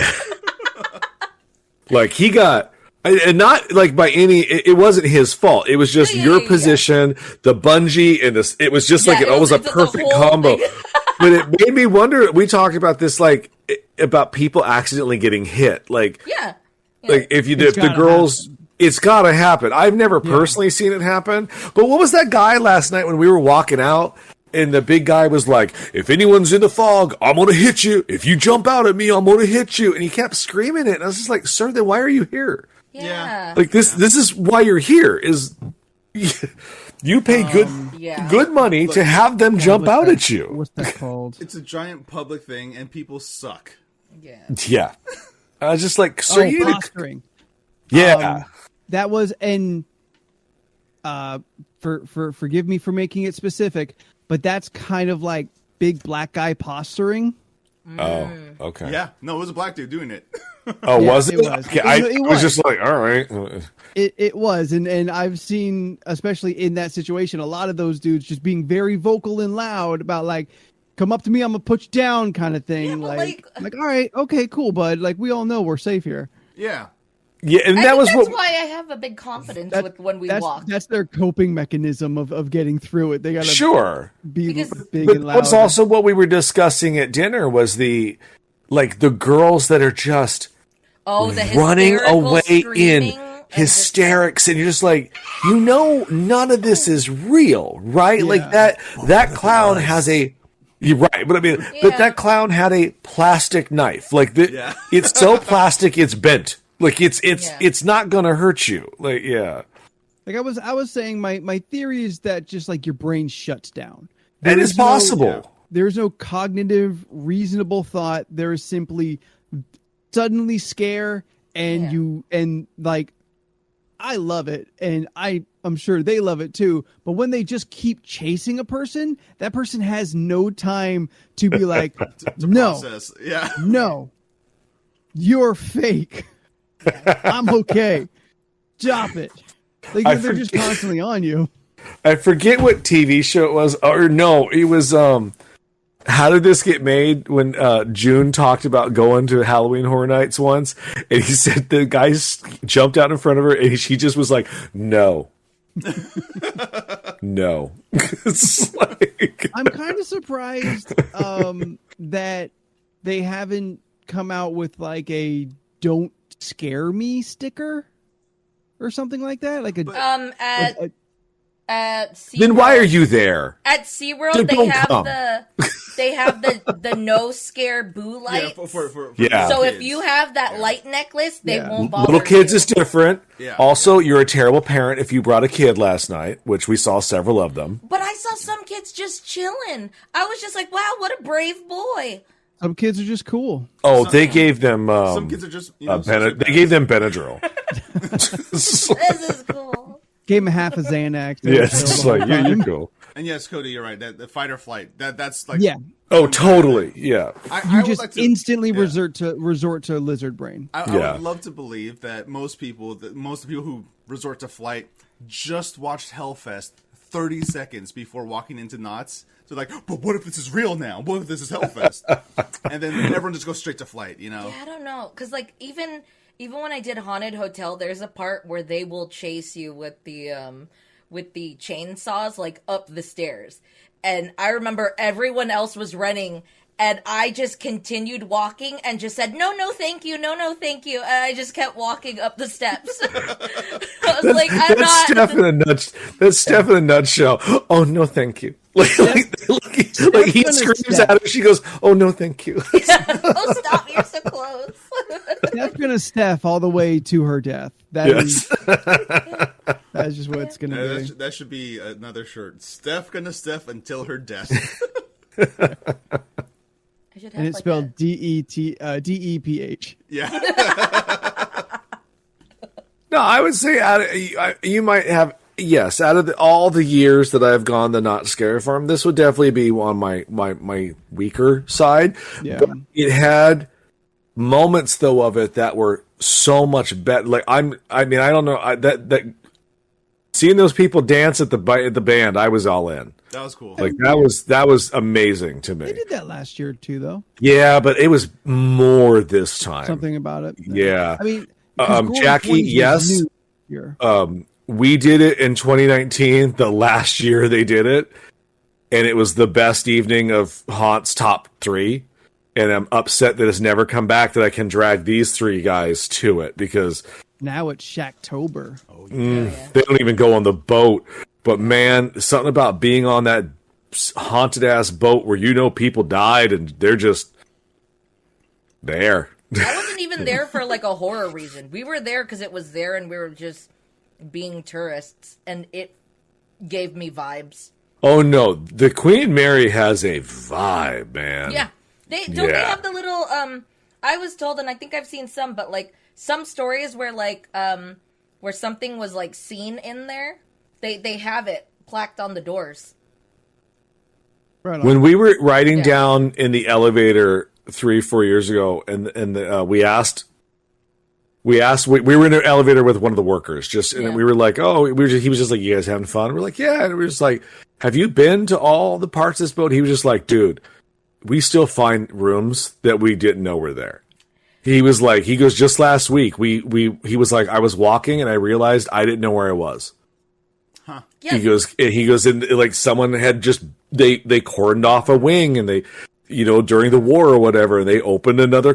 S2: Like he got. And not like by any, it wasn't his fault. It was just your position, the bungee, and this. It was just like it was a perfect combo. But it made me wonder. We talked about this, like about people accidentally getting hit. Like, like if the girls, it's got to happen. I've never personally seen it happen. But what was that guy last night when we were walking out? And the big guy was like, if anyone's in the fog, I'm going to hit you. If you jump out at me, I'm going to hit you. And he kept screaming it. And I was just like, sir, then why are you here?
S4: Yeah.
S2: Like this is why you're here. Is you pay good money to have them jump out at you.
S3: What's that called?
S1: It's a giant public thing, and people suck.
S4: Yeah.
S2: Yeah. I was just like, sir, you
S3: posturing.
S2: Yeah.
S3: That was forgive me for making it specific, but that's kind of like big black guy posturing.
S2: Oh, okay.
S1: Yeah, no, it was a black dude doing it.
S2: Oh,
S3: Yeah,
S2: was it?
S3: it was.
S2: Okay,
S3: It
S2: was
S3: was.
S2: just like, all right.
S3: It was, and I've seen, especially in that situation, a lot of those dudes just being very vocal and loud about like, come up to me, I'm gonna put you down, kind of thing.
S4: Yeah, but
S3: like, all right, okay, cool, bud. Like, we all know we're safe here.
S1: Yeah.
S2: Yeah, and
S4: That's
S2: what.
S4: why I have a big confidence with when we walk.
S3: That's their coping mechanism of getting through it. They gotta
S2: Sure.
S3: be
S4: Because-
S3: big
S2: But
S3: and loud.
S2: what's also what we were discussing at dinner was the girls that are just
S4: the
S2: running
S4: hysterical
S2: away in
S4: screaming and
S2: hysterics, and you're just like, none of this is real, right? Like
S3: Yeah.
S2: that clown has a. You're right, but I mean, but that clown had a plastic knife. Like it's so plastic, it's bent. Like it's not gonna hurt you. Like
S3: Like I was saying, my theory is that just like your brain shuts down.
S2: and it's possible.
S3: There's no cognitive, reasonable thought. There is simply suddenly scare, and like I love it, and I'm sure they love it too. But when they just keep chasing a person, that person has no time to be like,
S1: to
S3: no,
S1: process. Yeah.
S3: no, you're fake. I'm okay. Stop it. Like they're just constantly on you.
S2: I forget what TV show it was, or no, it was How Did This Get Made? When June talked about going to Halloween Horror Nights once, and he said the guy jumped out in front of her, and she just was like, "No, no." It's like
S3: I'm kind of surprised that they haven't come out with like a "Don't Scare Me" sticker or something like that. Like
S4: at SeaWorld,
S2: then why are you there?
S4: At SeaWorld
S2: Then
S4: they
S2: don't
S4: have
S2: come.
S4: the no scare boo lights.
S1: Yeah, for
S2: Yeah.
S4: So
S1: kids.
S4: if you have that light necklace, they won't bother
S2: Little kids
S4: you.
S2: is different.
S1: Yeah.
S2: Also, you're a terrible parent if you brought a kid last night, which we saw several of them.
S4: But I saw some kids just chilling. I was just like, wow, what a brave boy.
S3: Some kids are just cool.
S2: Oh, they gave them
S1: some kids are just
S2: they gave them Benadryl.
S4: This is cool.
S3: Gave him half a Xanax.
S2: Yeah, it's just like, yeah, you're cool.
S1: And yes, Cody, you're right. That the fight or flight. That's like
S3: Yeah,
S2: Oh, totally. Yeah.
S1: I
S3: you
S1: would
S3: just
S1: like to,
S3: instantly
S1: yeah.
S3: resort to lizard brain.
S1: I
S2: Yeah.
S1: would love to believe that most people who resort to flight just watched Hellfest 30 seconds before walking into Knott's. So like, but what if this is real now? What if this is Hellfest? And then everyone just goes straight to flight, you know?
S4: Yeah, I don't know, because like even when I did Haunted Hotel, there's a part where they will chase you with the chainsaws like up the stairs, and I remember everyone else was running, and I just continued walking and just said, no, thank you, no, thank you, and I just kept walking up the steps. I was like, I'm
S2: That's
S4: not.
S2: Steph in a That's Steph in a nutshell. Oh no, thank you. Like he screams at her. She goes, "Oh no, thank you."
S4: Oh, stop! You're so close.
S3: That's gonna Steph all the way to her death.
S2: Yes.
S3: That's just what it's gonna be.
S1: That should be another shirt. Steph gonna Steph until her death.
S4: I should have
S3: And it's
S4: like
S3: spelled DEPH.
S1: Yeah.
S2: No, I would say you might have. Yes, out of all the years that I've gone the Not Scary Farm, this would definitely be on my weaker side.
S3: Yeah.
S2: But it had moments though of it that were so much better. Like I don't know that seeing those people dance at the band, I was all in.
S1: That was cool.
S2: Like that was amazing to
S3: They
S2: me.
S3: did that last year too, though.
S2: Yeah, but it was more this time.
S3: Something about it.
S2: Yeah.
S3: I mean, 'cause Gore
S2: Jackie,
S3: 20 was
S2: yes.
S3: new year.
S2: We did it in 2019, the last year they did it, and it was the best evening of Haunt's top 3. And I'm upset that it's never come back, that I can drag these 3 guys to it, because
S3: Now it's Shacktober.
S2: they don't even go on the boat. But man, something about being on that haunted ass boat where people died and they're just there.
S4: I wasn't even even there for like a horror reason. We were there because it was there, and we were just being tourists, and it gave me vibes.
S2: Oh no, the Queen Mary has a vibe, man.
S4: Yeah, they have the little. I was told, and I think I've seen some, but like some stories where like where something was like seen in there, they have it plaqued on the doors.
S3: Right on.
S2: When we were riding down in the elevator 3-4 years ago, and we were in an elevator with one of the workers, and we were like, he was just like, you guys having fun? We're like, yeah. And we were just like, have you been to all the parts of this boat? He was just like, dude, we still find rooms that we didn't know were there. He was like, he goes, just last week, he was like, I was walking and I realized I didn't know where I was.
S1: Huh.
S2: Yeah. He goes, and like someone had just, they cordoned off a wing, and they, during the war or whatever, they opened another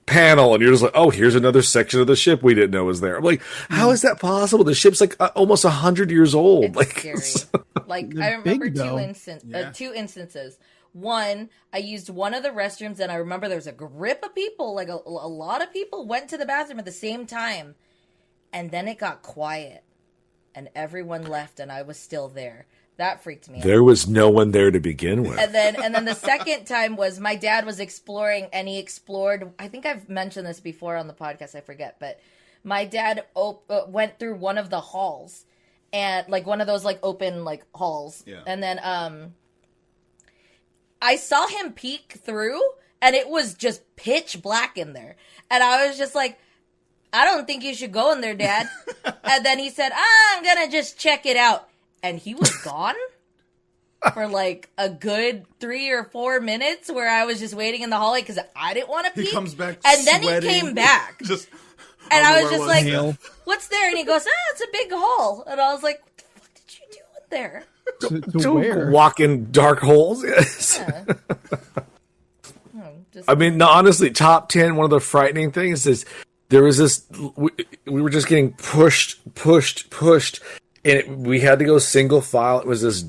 S2: panel, and you're just like, oh, here's another section of the ship we didn't know was there. I'm like, how is that possible? The ship's like almost 100 years old.
S4: It's
S2: like,
S4: scary. Like, I remember two instances. One, I used one of the restrooms, and I remember there was a grip of people, like a lot of people went to the bathroom at the same time, and then it got quiet, and everyone left, and I was still there. That freaked me out.
S2: There was no one there to begin with.
S4: And then the second time was my dad was exploring, and he explored. I think I've mentioned this before on the podcast. I forget, but my dad went through one of the halls, and like one of those like open like halls.
S1: Yeah.
S4: And then I saw him peek through, and it was just pitch black in there, and I was just like, I don't think you should go in there, Dad. And then he said, I'm gonna just check it out. And he was gone for like a good 3 or 4 minutes, where I was just waiting in the hallway because I didn't want to pee.
S1: He comes back,
S4: and then
S1: sweating.
S4: He came back,
S1: Just,
S4: and I was just like,
S3: Hail.
S4: "What's there?" And he goes, "It's a big hall." And I was like, "What the fuck did you do in there?"
S3: To where?
S2: Walk in dark holes. Yes.
S4: Yeah.
S2: I mean, no, honestly, top 10. One of the frightening things is there was this. We were just getting pushed, and we had to go single file. It was this.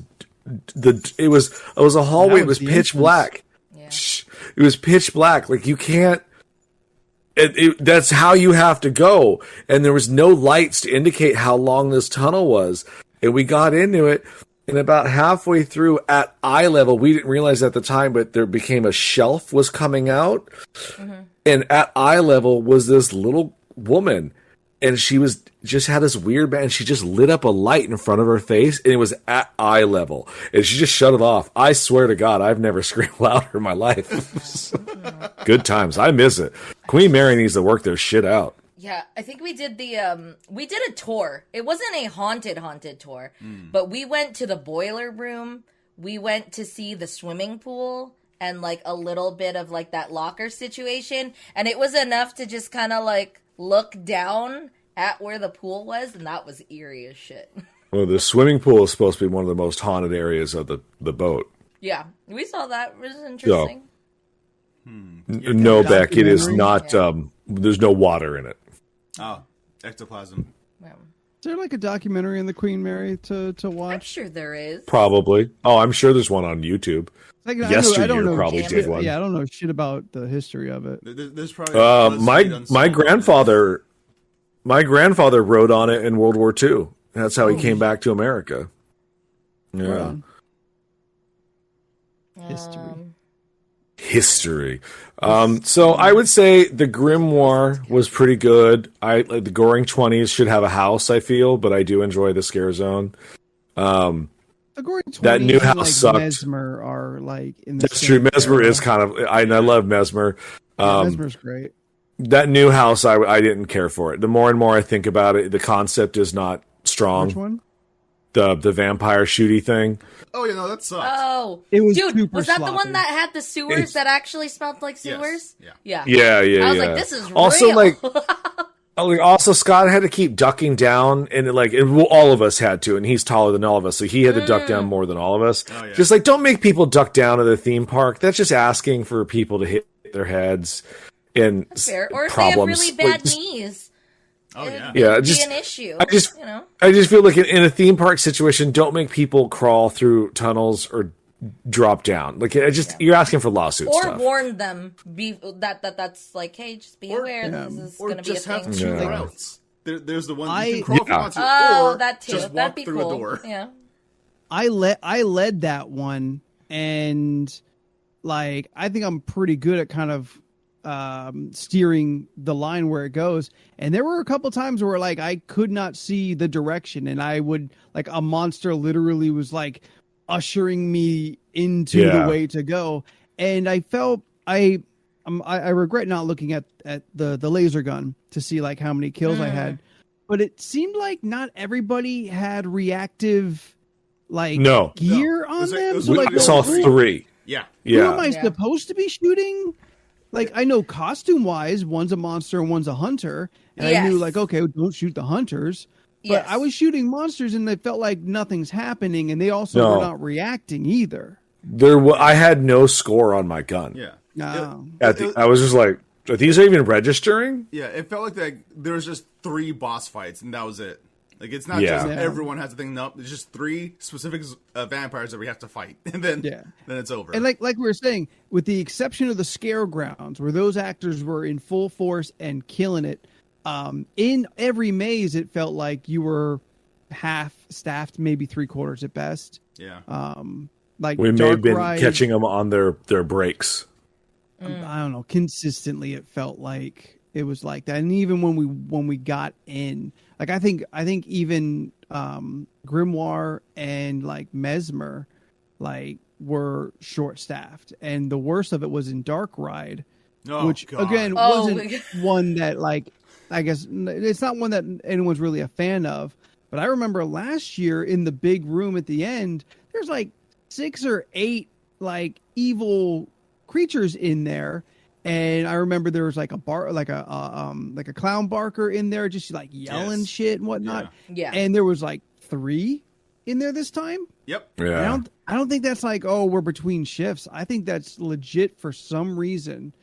S2: It was a hallway. It was pitch black.
S4: Yeah.
S2: It was pitch black. Like you can't. That's how you have to go. And there was no lights to indicate how long this tunnel was. And we got into it, and about halfway through at eye level, we didn't realize at the time, but there became a shelf was coming out. Mm-hmm. And at eye level was this little woman, and she was just had this weird band. She just lit up a light in front of her face, and it was at eye level, and she just shut it off. I swear to God, I've never screamed louder in my life. Good times. I miss it. Queen Mary needs to work their shit out.
S4: Yeah, I think we did we did a tour. It wasn't a haunted tour, but we went to the boiler room. We went to see the swimming pool and like a little bit of like that locker situation, and it was enough to just kind of like look down at where the pool was, and that was eerie as shit.
S2: Well, the swimming pool is supposed to be one of the most haunted areas of the boat.
S4: Yeah, we saw that. It was interesting.
S2: No, Beck, it is not.
S4: Yeah.
S2: There's no water in it.
S1: Oh, ectoplasm.
S4: Yeah.
S3: Is there like a documentary on the Queen Mary to
S4: I'm
S3: watch?
S4: sure there is.
S2: Probably. Oh, I'm sure there's one on YouTube.
S3: Like,
S2: Yesteryear probably did one.
S3: Yeah, I don't know shit about the history of it.
S1: There's probably
S2: my grandfather rode on it in World War II. That's how he came back to America. Yeah. History. So I would say the Grimoire was pretty good. The Goring 20s should have a house, I feel, but I do enjoy the Scare Zone.
S3: The Goring 20s
S2: that new house
S3: like
S2: sucked.
S3: Mesmer are like in the
S2: That's true. Mesmer is kind of. I love Mesmer.
S3: Mesmer's great.
S2: That new house, I didn't care for it. The more and more I think about it, the concept is not strong.
S3: Which one?
S2: The vampire shooty thing.
S1: Oh, yeah, no, that sucks.
S4: Oh,
S3: It was
S4: dude,
S3: super
S4: was that the
S3: sloppy.
S4: one that had the sewers that actually smelled like sewers?
S1: Yes.
S4: Yeah.
S2: Yeah.
S4: I was like, this is
S2: also
S4: real.
S2: Also, Scott had to keep ducking down, and all of us had to, and he's taller than all of us, so he had to duck down more than all of us.
S1: Oh, yeah.
S2: Just like, don't make people duck down at the theme park. That's just asking for people to hit their heads and
S4: Fair. Or if
S2: problems.
S4: they have really bad knees.
S1: Oh, yeah.
S2: Yeah,
S4: It'd
S2: just
S4: be an issue.
S2: I just
S4: you know?
S2: I just feel like in a theme park situation, don't make people crawl through tunnels or drop down. Like you're asking for lawsuit
S4: or
S2: stuff.
S4: warn them that's like, hey, just be aware this is going to be a
S1: just have
S4: thing.
S1: two
S2: Yeah.
S1: routes. There's the one you can crawl if you want to,
S4: Oh,
S1: or
S4: that too.
S1: just
S4: That'd
S1: walk
S4: be
S1: through
S4: cool.
S1: a door.
S4: Yeah.
S3: I led that one, and like I think I'm pretty good at kind of steering the line where it goes. And there were a couple times where like I could not see the direction, and I would like a monster literally was like ushering me into the way to go, and I felt I regret not looking at the laser gun to see like how many kills I had, but it seemed like not everybody had reactive gear on them. So like,
S2: We saw 3.
S1: Yeah.
S3: who am I supposed to be shooting? Like, I know costume wise, one's a monster and one's a hunter, and I knew like, okay, don't shoot the hunters. But I was shooting monsters, and it felt like nothing's happening, and they also were not reacting either.
S2: I had no score on my gun.
S1: Yeah.
S3: No.
S2: I was just like, are these even registering?
S1: Yeah, it felt like there was just 3 boss fights, and that was it. Like, it's not just everyone has a thing. Nope, it's just 3 specific vampires that we have to fight, and then it's over.
S3: And like we were saying, with the exception of the scare grounds, where those actors were in full force and killing it, in every maze, it felt like you were half staffed, maybe 3/4 at best.
S1: Yeah.
S3: Like
S2: we may
S3: Dark
S2: have been
S3: Ride,
S2: catching them on their breaks.
S3: I don't know. Consistently, it felt like it was like that. And even when we got in, like I think even Grimoire and like Mesmer, like were short staffed, and the worst of it was in Dark Ride, which again wasn't one that like I guess it's not one that anyone's really a fan of. But I remember last year in the big room at the end, there's like 6 or 8 like evil creatures in there, and I remember there was like a clown barker in there, just like yelling shit and whatnot.
S4: Yeah.
S3: And there was like 3 in there this time.
S1: Yep.
S2: Yeah.
S3: I don't think that's like, oh, we're between shifts. I think that's legit. For some reason,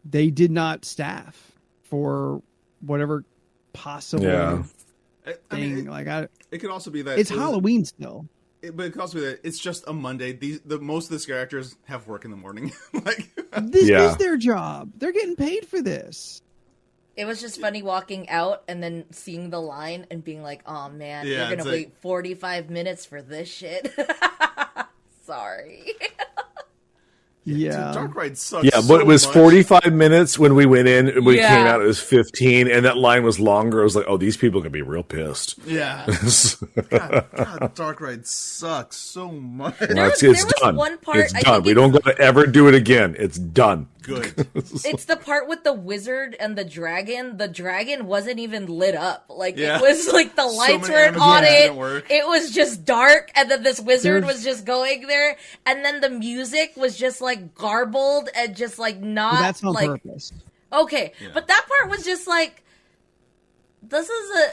S3: they did not staff for whatever possible thing.
S1: I mean, it could also be that
S3: it's Halloween still.
S1: But it could also be that it's just a Monday. Most of the scare actors have work in the morning.
S3: This is their job. They're getting paid for this.
S4: It was just funny walking out and then seeing the line and being like, oh man, you're going to wait 45 minutes for this shit. Sorry.
S3: Yeah.
S1: Dude, Dark Ride sucks.
S2: Yeah, but it was 45 minutes when we went in, and when we came out, it was 15, and that line was longer. I was like, oh, these people are going to be real pissed.
S1: Yeah. God, Dark Ride sucks so much.
S2: It's done.
S4: One part,
S2: it's done. We don't got to ever do it again. It's done.
S1: Good.
S4: It's the part with the wizard and the dragon. The dragon wasn't even lit up. Like, it was like the lights weren't on it. It was just dark, and then this wizard was just going there, and then the music was just like garbled and just like not.
S3: That's on
S4: like,
S3: purpose.
S4: Okay, but that part was just like, this is a.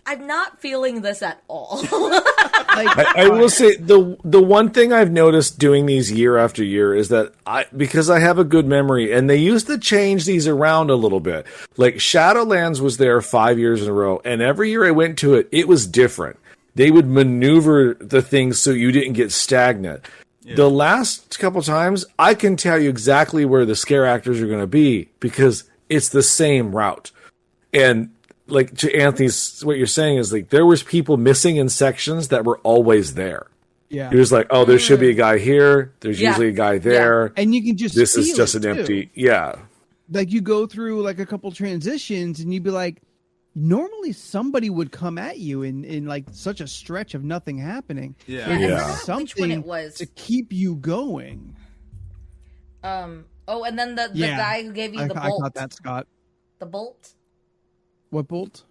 S4: I'm not feeling this at all.
S2: I will say the one thing I've noticed doing these year after year is that because I have a good memory, and they used to change these around a little bit. Like Shadowlands was there 5 years in a row, and every year I went to it, it was different. They would maneuver the things so you didn't get stagnant. Yeah. The last couple times, I can tell you exactly where the scare actors are going to be because it's the same route. And like to Anthony's, what you're saying is like there was people missing in sections that were always there.
S3: Yeah,
S2: he was like, "Oh, there should be a guy here. There's usually a guy there,
S3: and you can just
S2: this is just an
S3: too.
S2: Empty." Yeah,
S3: like you go through like a couple transitions, and you'd be like, normally somebody would come at you in like such a stretch of nothing happening. Something
S4: it was
S3: to keep you going.
S4: And then the guy who gave you the bolt.
S3: I caught that, Scott.
S4: The bolt.
S3: What bolt?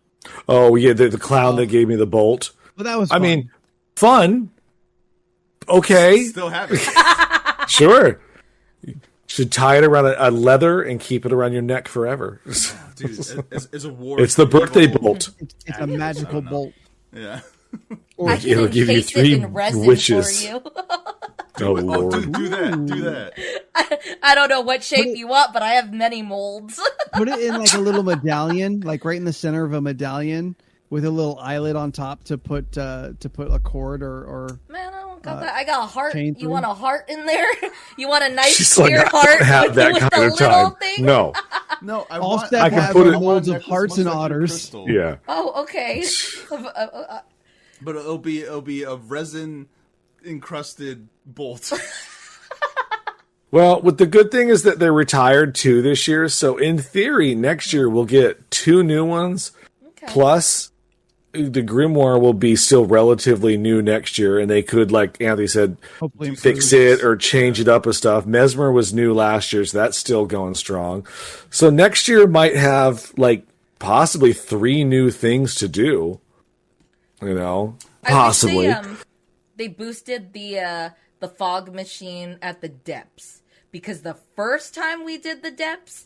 S2: Oh yeah, the clown that gave me the bolt.
S3: Well, that was.
S2: I mean, fun. Okay.
S1: Still have it.
S2: Sure. You should tie it around a leather and keep it around your neck forever.
S1: Dude, it's a war.
S2: It's the birthday bolt.
S3: It's a magical bolt.
S1: Yeah.
S4: Or it'll give you 3 wishes. For you.
S2: Oh, Lord.
S1: Do that.
S4: I don't know what shape you want, but I have many molds.
S3: Put it in like a little medallion, like right in the center of a medallion with a little eyelet on top to put a cord or
S4: Man, I got that. I got a heart.
S3: chain
S4: You
S3: through.
S4: want a heart in there? You want a nice
S2: She's like,
S4: clear
S2: I
S4: heart
S2: don't have
S4: with,
S2: that
S4: with
S2: kind
S4: the
S2: of
S4: little
S2: time.
S4: thing?
S2: No.
S1: No, I
S3: All
S1: want.
S3: Steph
S2: I can
S3: has
S2: put
S3: are
S2: it-
S3: molds of
S1: necklace
S3: hearts and
S1: much like your
S3: otters.
S1: crystal.
S2: Yeah.
S4: Oh, okay.
S1: But it'll be a resin encrusted bolt.
S2: Well, the good thing is that they're retired 2 this year, so in theory, next year we'll get 2 new ones.
S4: Okay.
S2: Plus, the Grimoire will be still relatively new next year, and they could, like Anthony said,
S3: Hopefully
S2: fix
S3: improved.
S2: it or change it up with stuff. Mesmer was new last year, so that's still going strong. So next year might have like possibly 3 new things to do. You know, possibly.
S4: I wish they boosted the fog machine at the depths, because the first time we did the depths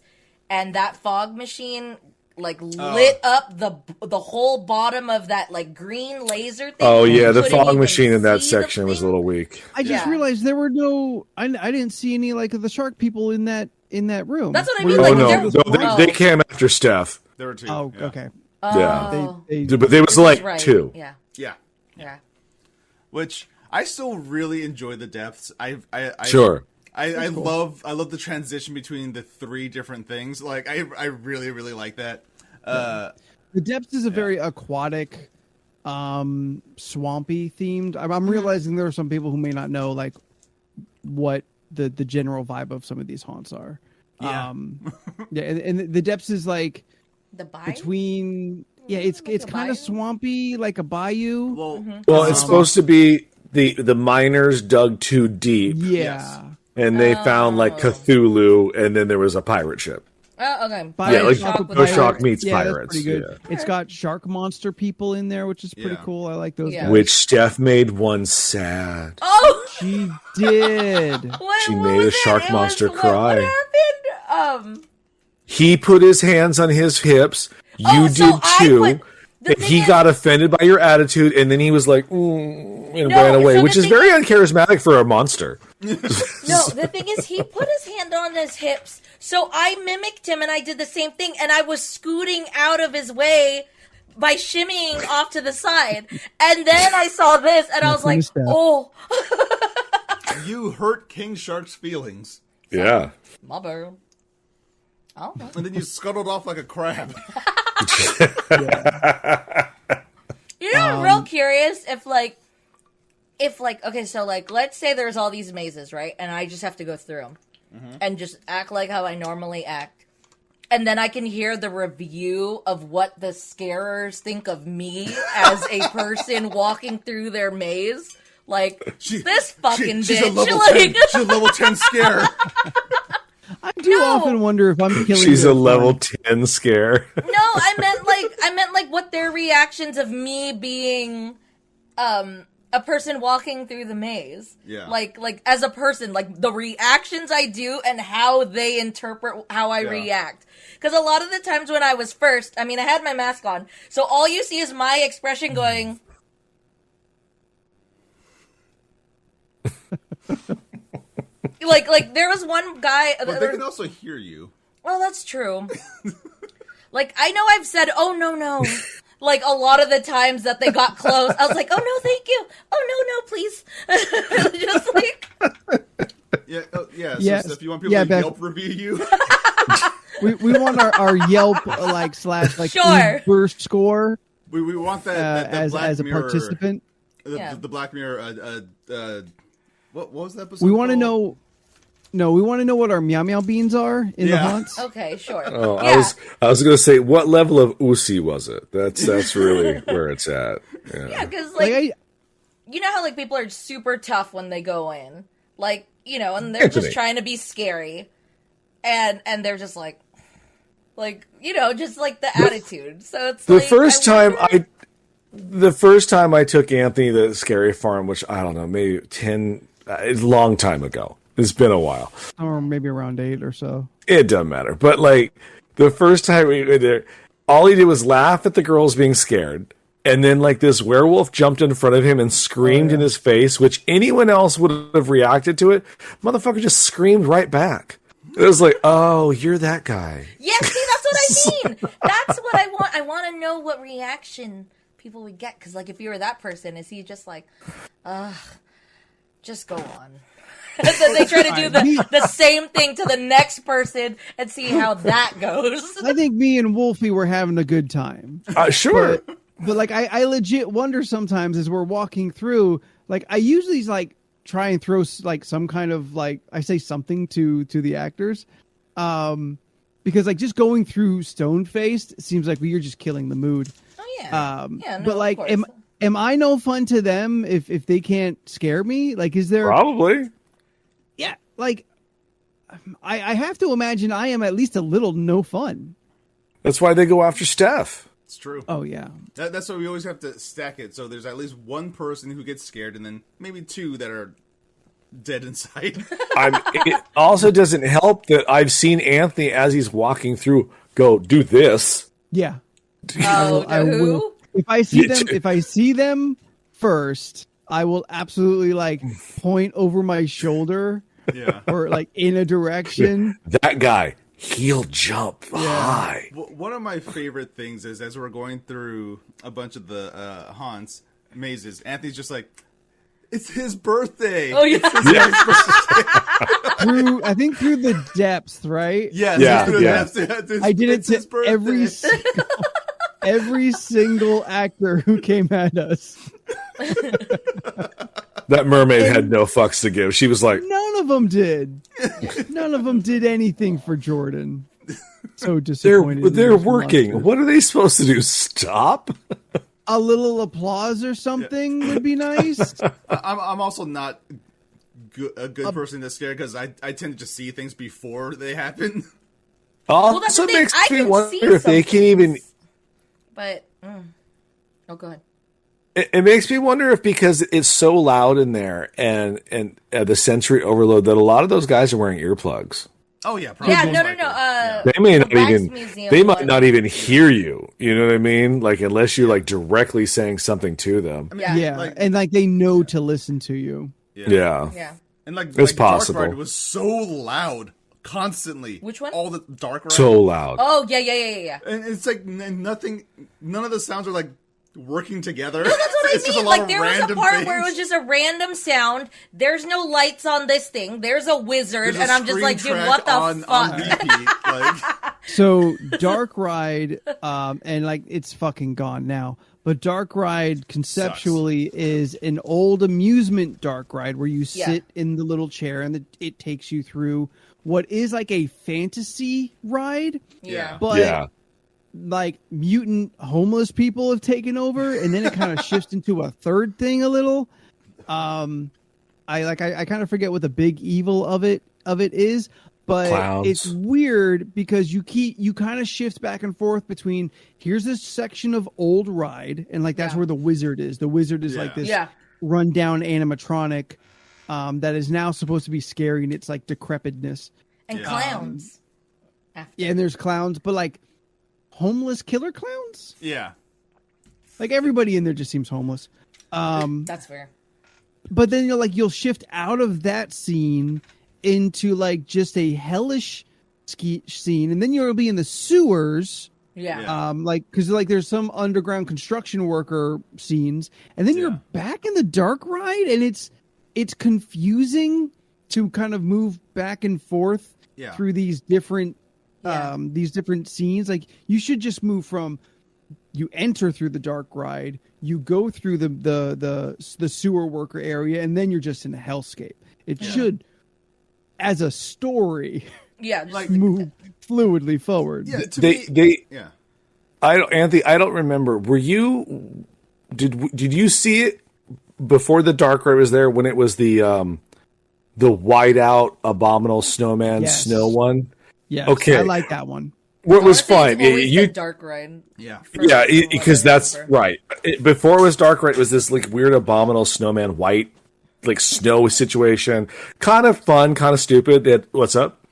S4: and that fog machine like lit up the whole bottom of that like green laser thing.
S2: Oh
S4: You
S2: yeah, the
S4: couldn't
S2: fog
S4: even
S2: machine in that
S4: see the
S2: section was a
S4: thing.
S2: little weak.
S3: I just
S4: Yeah.
S3: realized there were no. I didn't see any like of the shark people in that room.
S4: That's what I
S3: Were
S4: mean,
S3: you
S2: Oh
S4: like,
S3: there
S4: there
S2: no,
S4: was
S2: no
S4: one-
S2: they came after Steph.
S1: There were 2.
S3: Oh,
S1: yeah.
S3: okay.
S2: Yeah.
S4: Oh,
S2: But there was
S4: this
S2: like
S4: is right.
S2: 2.
S4: Yeah,
S1: Yeah.
S4: yeah.
S1: Which I still really enjoy the depths. I
S2: Sure.
S1: I love the transition between the 3 different things. Like I really like that.
S3: The depths is a very aquatic, swampy themed. I'm realizing there are some people who may not know like what the general vibe of some of these haunts are.
S1: Yeah.
S3: Yeah, and the depths is like
S4: The bayou?
S3: between. Yeah, it's
S4: Like a
S3: kind of
S4: bayou?
S3: swampy, like a bayou.
S1: Well,
S2: Well, it's supposed to be the miners dug too deep,
S3: Yeah.
S1: Yes.
S2: and they found like Cthulhu, and then there was a pirate ship.
S4: Oh, okay.
S3: Pirate
S2: like
S3: Shark
S2: No
S3: with
S2: Shock
S3: pirates.
S2: meets
S3: Yeah, that's
S2: Pirates,
S3: pretty good.
S2: yeah.
S3: It's got shark monster people in there, which is pretty
S1: Yeah.
S3: cool. I like those
S4: Yeah.
S3: guys.
S2: Which Steph made one sad.
S4: Oh,
S3: She did.
S4: what,
S2: She
S4: what
S2: made
S4: was
S2: a
S4: it?
S2: shark
S4: It
S2: monster
S4: was,
S2: cry.
S4: What happened?
S2: He put his hands on his hips. You
S4: so
S2: did
S4: I
S2: too.
S4: put- the
S2: And
S4: thing
S2: he
S4: is-
S2: got offended by your attitude, and then he was like, and
S4: No,
S2: ran away,
S4: so
S2: which
S4: the
S2: is
S4: thing
S2: very
S4: is-
S2: uncharismatic for a monster.
S4: No, the thing is, he put his hand on his hips, so I mimicked him and I did the same thing, and I was scooting out of his way by shimmying off to the side, and then I saw this, and I was like,
S3: Step.
S4: oh,
S1: you hurt King Shark's feelings,
S2: Yeah.
S4: my bad. Oh,
S1: and then you scuttled off like a crab.
S4: you know, I'm real curious if okay, so like, let's say there's all these mazes, right, and I just have to go through them and just act like how I normally act. And then I can hear the review of what the scarers think of me as a person walking through their maze. Like, this fucking
S1: she's
S4: bitch.
S1: a level
S4: Like,
S1: 10. She's a level 10 scare.
S3: I do often wonder if I'm killing.
S2: She's
S3: their
S2: a level
S3: fun.
S2: 10 scare.
S4: no, I meant like what their reactions of me being a person walking through the maze.
S1: Yeah.
S4: Like as a person, like the reactions I do and how they interpret how I
S1: Yeah.
S4: react. Because a lot of the times when I was first, I mean, I had my mask on, so all you see is my expression going. like there was one guy.
S1: But they can also hear you.
S4: Well, that's true. Like, I know I've said, oh, no. Like, a lot of the times that they got close, I was like, oh, no, thank you. Oh, no, please. Just like...
S1: Yeah, yeah. So
S3: Yes.
S1: if you want people
S3: Yeah,
S1: to
S3: Beth.
S1: Yelp review you,
S3: We want our Yelp /
S4: Sure.
S3: Uber score
S1: we want that
S3: as
S1: Black
S3: a
S1: Mirror,
S3: participant.
S4: Yeah.
S1: the Black Mirror. What was that episode?
S3: We want to
S1: called?
S3: know. No, we want to know what our meow meow beans are in the
S1: Yeah.
S3: haunts.
S4: Okay, sure.
S2: Oh,
S4: Yeah.
S2: I was going to say, what level of Usi was it? That's really where it's at.
S4: Yeah, because,
S3: Like,
S4: like, you know how, like, people are super tough when they go in? Like, you know, and they're
S2: Anthony.
S4: just trying to be scary. And they're just like, you know, just, like, the attitude. So it's
S2: The
S4: like...
S2: first time I took Anthony to the Scary Farm, which I don't know, maybe 10, it's a long time ago. It's been a while.
S3: or maybe around 8 or so.
S2: It doesn't matter. But like the first time we were there, all he did was laugh at the girls being scared. And then like this werewolf jumped in front of him and screamed in his face, which anyone else would have reacted to it. Motherfucker just screamed right back. It was like, oh, you're that guy.
S4: Yeah, see, that's what I mean. That's what I want. I want to know what reaction people would get. Because, like, if you were that person, is he just like, ugh, just go on. So they try to do the same thing to the next person and see how that goes.
S3: I think me and Wolfie were having a good time.
S2: Sure.
S3: But like, I legit wonder sometimes as we're walking through, like, I usually like try and throw like some kind of like, I say something to the actors. Because like just going through stone faced seems like you're just killing the mood.
S4: Oh yeah. No,
S3: but like, am I no fun to them if they can't scare me? Like, is there
S2: Probably.
S3: Yeah, like I have to imagine I am at least a little no fun.
S2: That's why they go after Steph.
S1: It's true.
S3: Oh yeah,
S1: that's why we always have to stack it. So there's at least one person who gets scared, and then maybe two that are dead inside.
S2: It also doesn't help that I've seen Anthony as he's walking through go do this.
S3: Yeah.
S4: I will.
S3: If I see them first, I will absolutely like point over my shoulder.
S1: Yeah.
S3: Or like in a direction.
S2: That guy, he'll jump high.
S1: Well, one of my favorite things is as we're going through a bunch of the haunts mazes, Anthony's just like, it's his birthday.
S4: Oh yeah.
S3: I think through the depths, right?
S1: Yes,
S2: Yeah.
S1: through the depths.
S3: I did it
S1: his
S3: to
S1: birthday.
S3: every single actor who came at us.
S2: That mermaid had no fucks to give. She was like,
S3: None of them did. None of them did anything for Jordan. So disappointed.
S2: they're working. What are they supposed to do? Stop?
S3: A little applause or something would be nice.
S1: I'm also not a good person to scare because I tend to just see things before they happen.
S4: Well, that's
S2: Also
S4: the thing.
S2: makes
S4: I
S2: me
S4: can
S2: wonder
S4: see
S2: if they
S4: some
S2: can even.
S4: things. But oh, go ahead.
S2: It makes me wonder if because it's so loud in there and the sensory overload that a lot of those guys are wearing earplugs.
S1: Oh yeah, probably.
S4: Yeah,
S1: most
S4: no.
S1: likely.
S2: They may not
S4: Wax
S2: even.
S4: Museum
S2: They might
S4: one.
S2: not even hear you. You know what I mean? Like unless you're like directly saying something to them.
S1: I mean,
S3: Yeah, and like they know to listen to you.
S2: Yeah.
S4: Yeah.
S1: And like
S2: It's
S1: Dark
S2: possible.
S1: Ride was so loud constantly.
S4: Which one?
S1: All the Dark Ride.
S2: So loud.
S4: Oh yeah.
S1: And it's like nothing. None of the sounds are like working together.
S4: No, that's what
S1: It's
S4: I
S1: just a
S4: mean.
S1: lot
S4: Like
S1: of
S4: there was a
S1: random
S4: part
S1: things.
S4: where it was just a random sound. There's no lights on this thing. There's a wizard,
S1: There's a
S4: and I'm just
S1: screen
S4: like, dude,
S1: track
S4: what the
S1: on
S4: fuck?
S1: repeat. Like,
S3: So Dark Ride, and like it's fucking gone now. But Dark Ride conceptually is an old amusement dark ride where you sit in the little chair and it takes you through what is like a fantasy ride.
S1: Yeah.
S3: But like mutant homeless people have taken over, and then it kind of shifts into a third thing a little. I kind of forget what the big evil of it is, but
S2: Clowns.
S3: it's weird because you kind of shift back and forth between here's this section of old ride, and like that's where the wizard is. The wizard is like this rundown animatronic that is now supposed to be scary, and it's like decrepitness
S4: And clowns.
S3: Yeah, and there's clowns, but like homeless killer clowns.
S1: yeah.
S3: Like everybody in there just seems homeless.
S4: That's fair.
S3: But then you'll shift out of that scene into like just a hellish scene, and then you'll be in the sewers.
S4: Yeah.
S3: Like because like there's some underground construction worker scenes, and then you're back in the dark ride, and it's confusing to kind of move back and forth through these different scenes. Like you should just move from you enter through the dark ride, you go through the sewer worker area, and then you're just in a hellscape. It should, as a story,
S1: Like
S3: move fluidly forward.
S1: yeah. To
S2: They
S1: me, yeah.
S2: Anthony, I don't remember. Were you did you see it before the dark ride was there when it was the whiteout abominminable snowman snow one?
S3: Yeah.
S2: Okay.
S3: I like that one.
S2: What was
S4: Honestly,
S2: fine?
S4: it's always
S2: You
S4: the dark ride.
S1: Yeah.
S2: because that's right. Before it was dark ride, it was this like weird abominable snowman white like snow situation. Kind of fun, kind of stupid. What's up?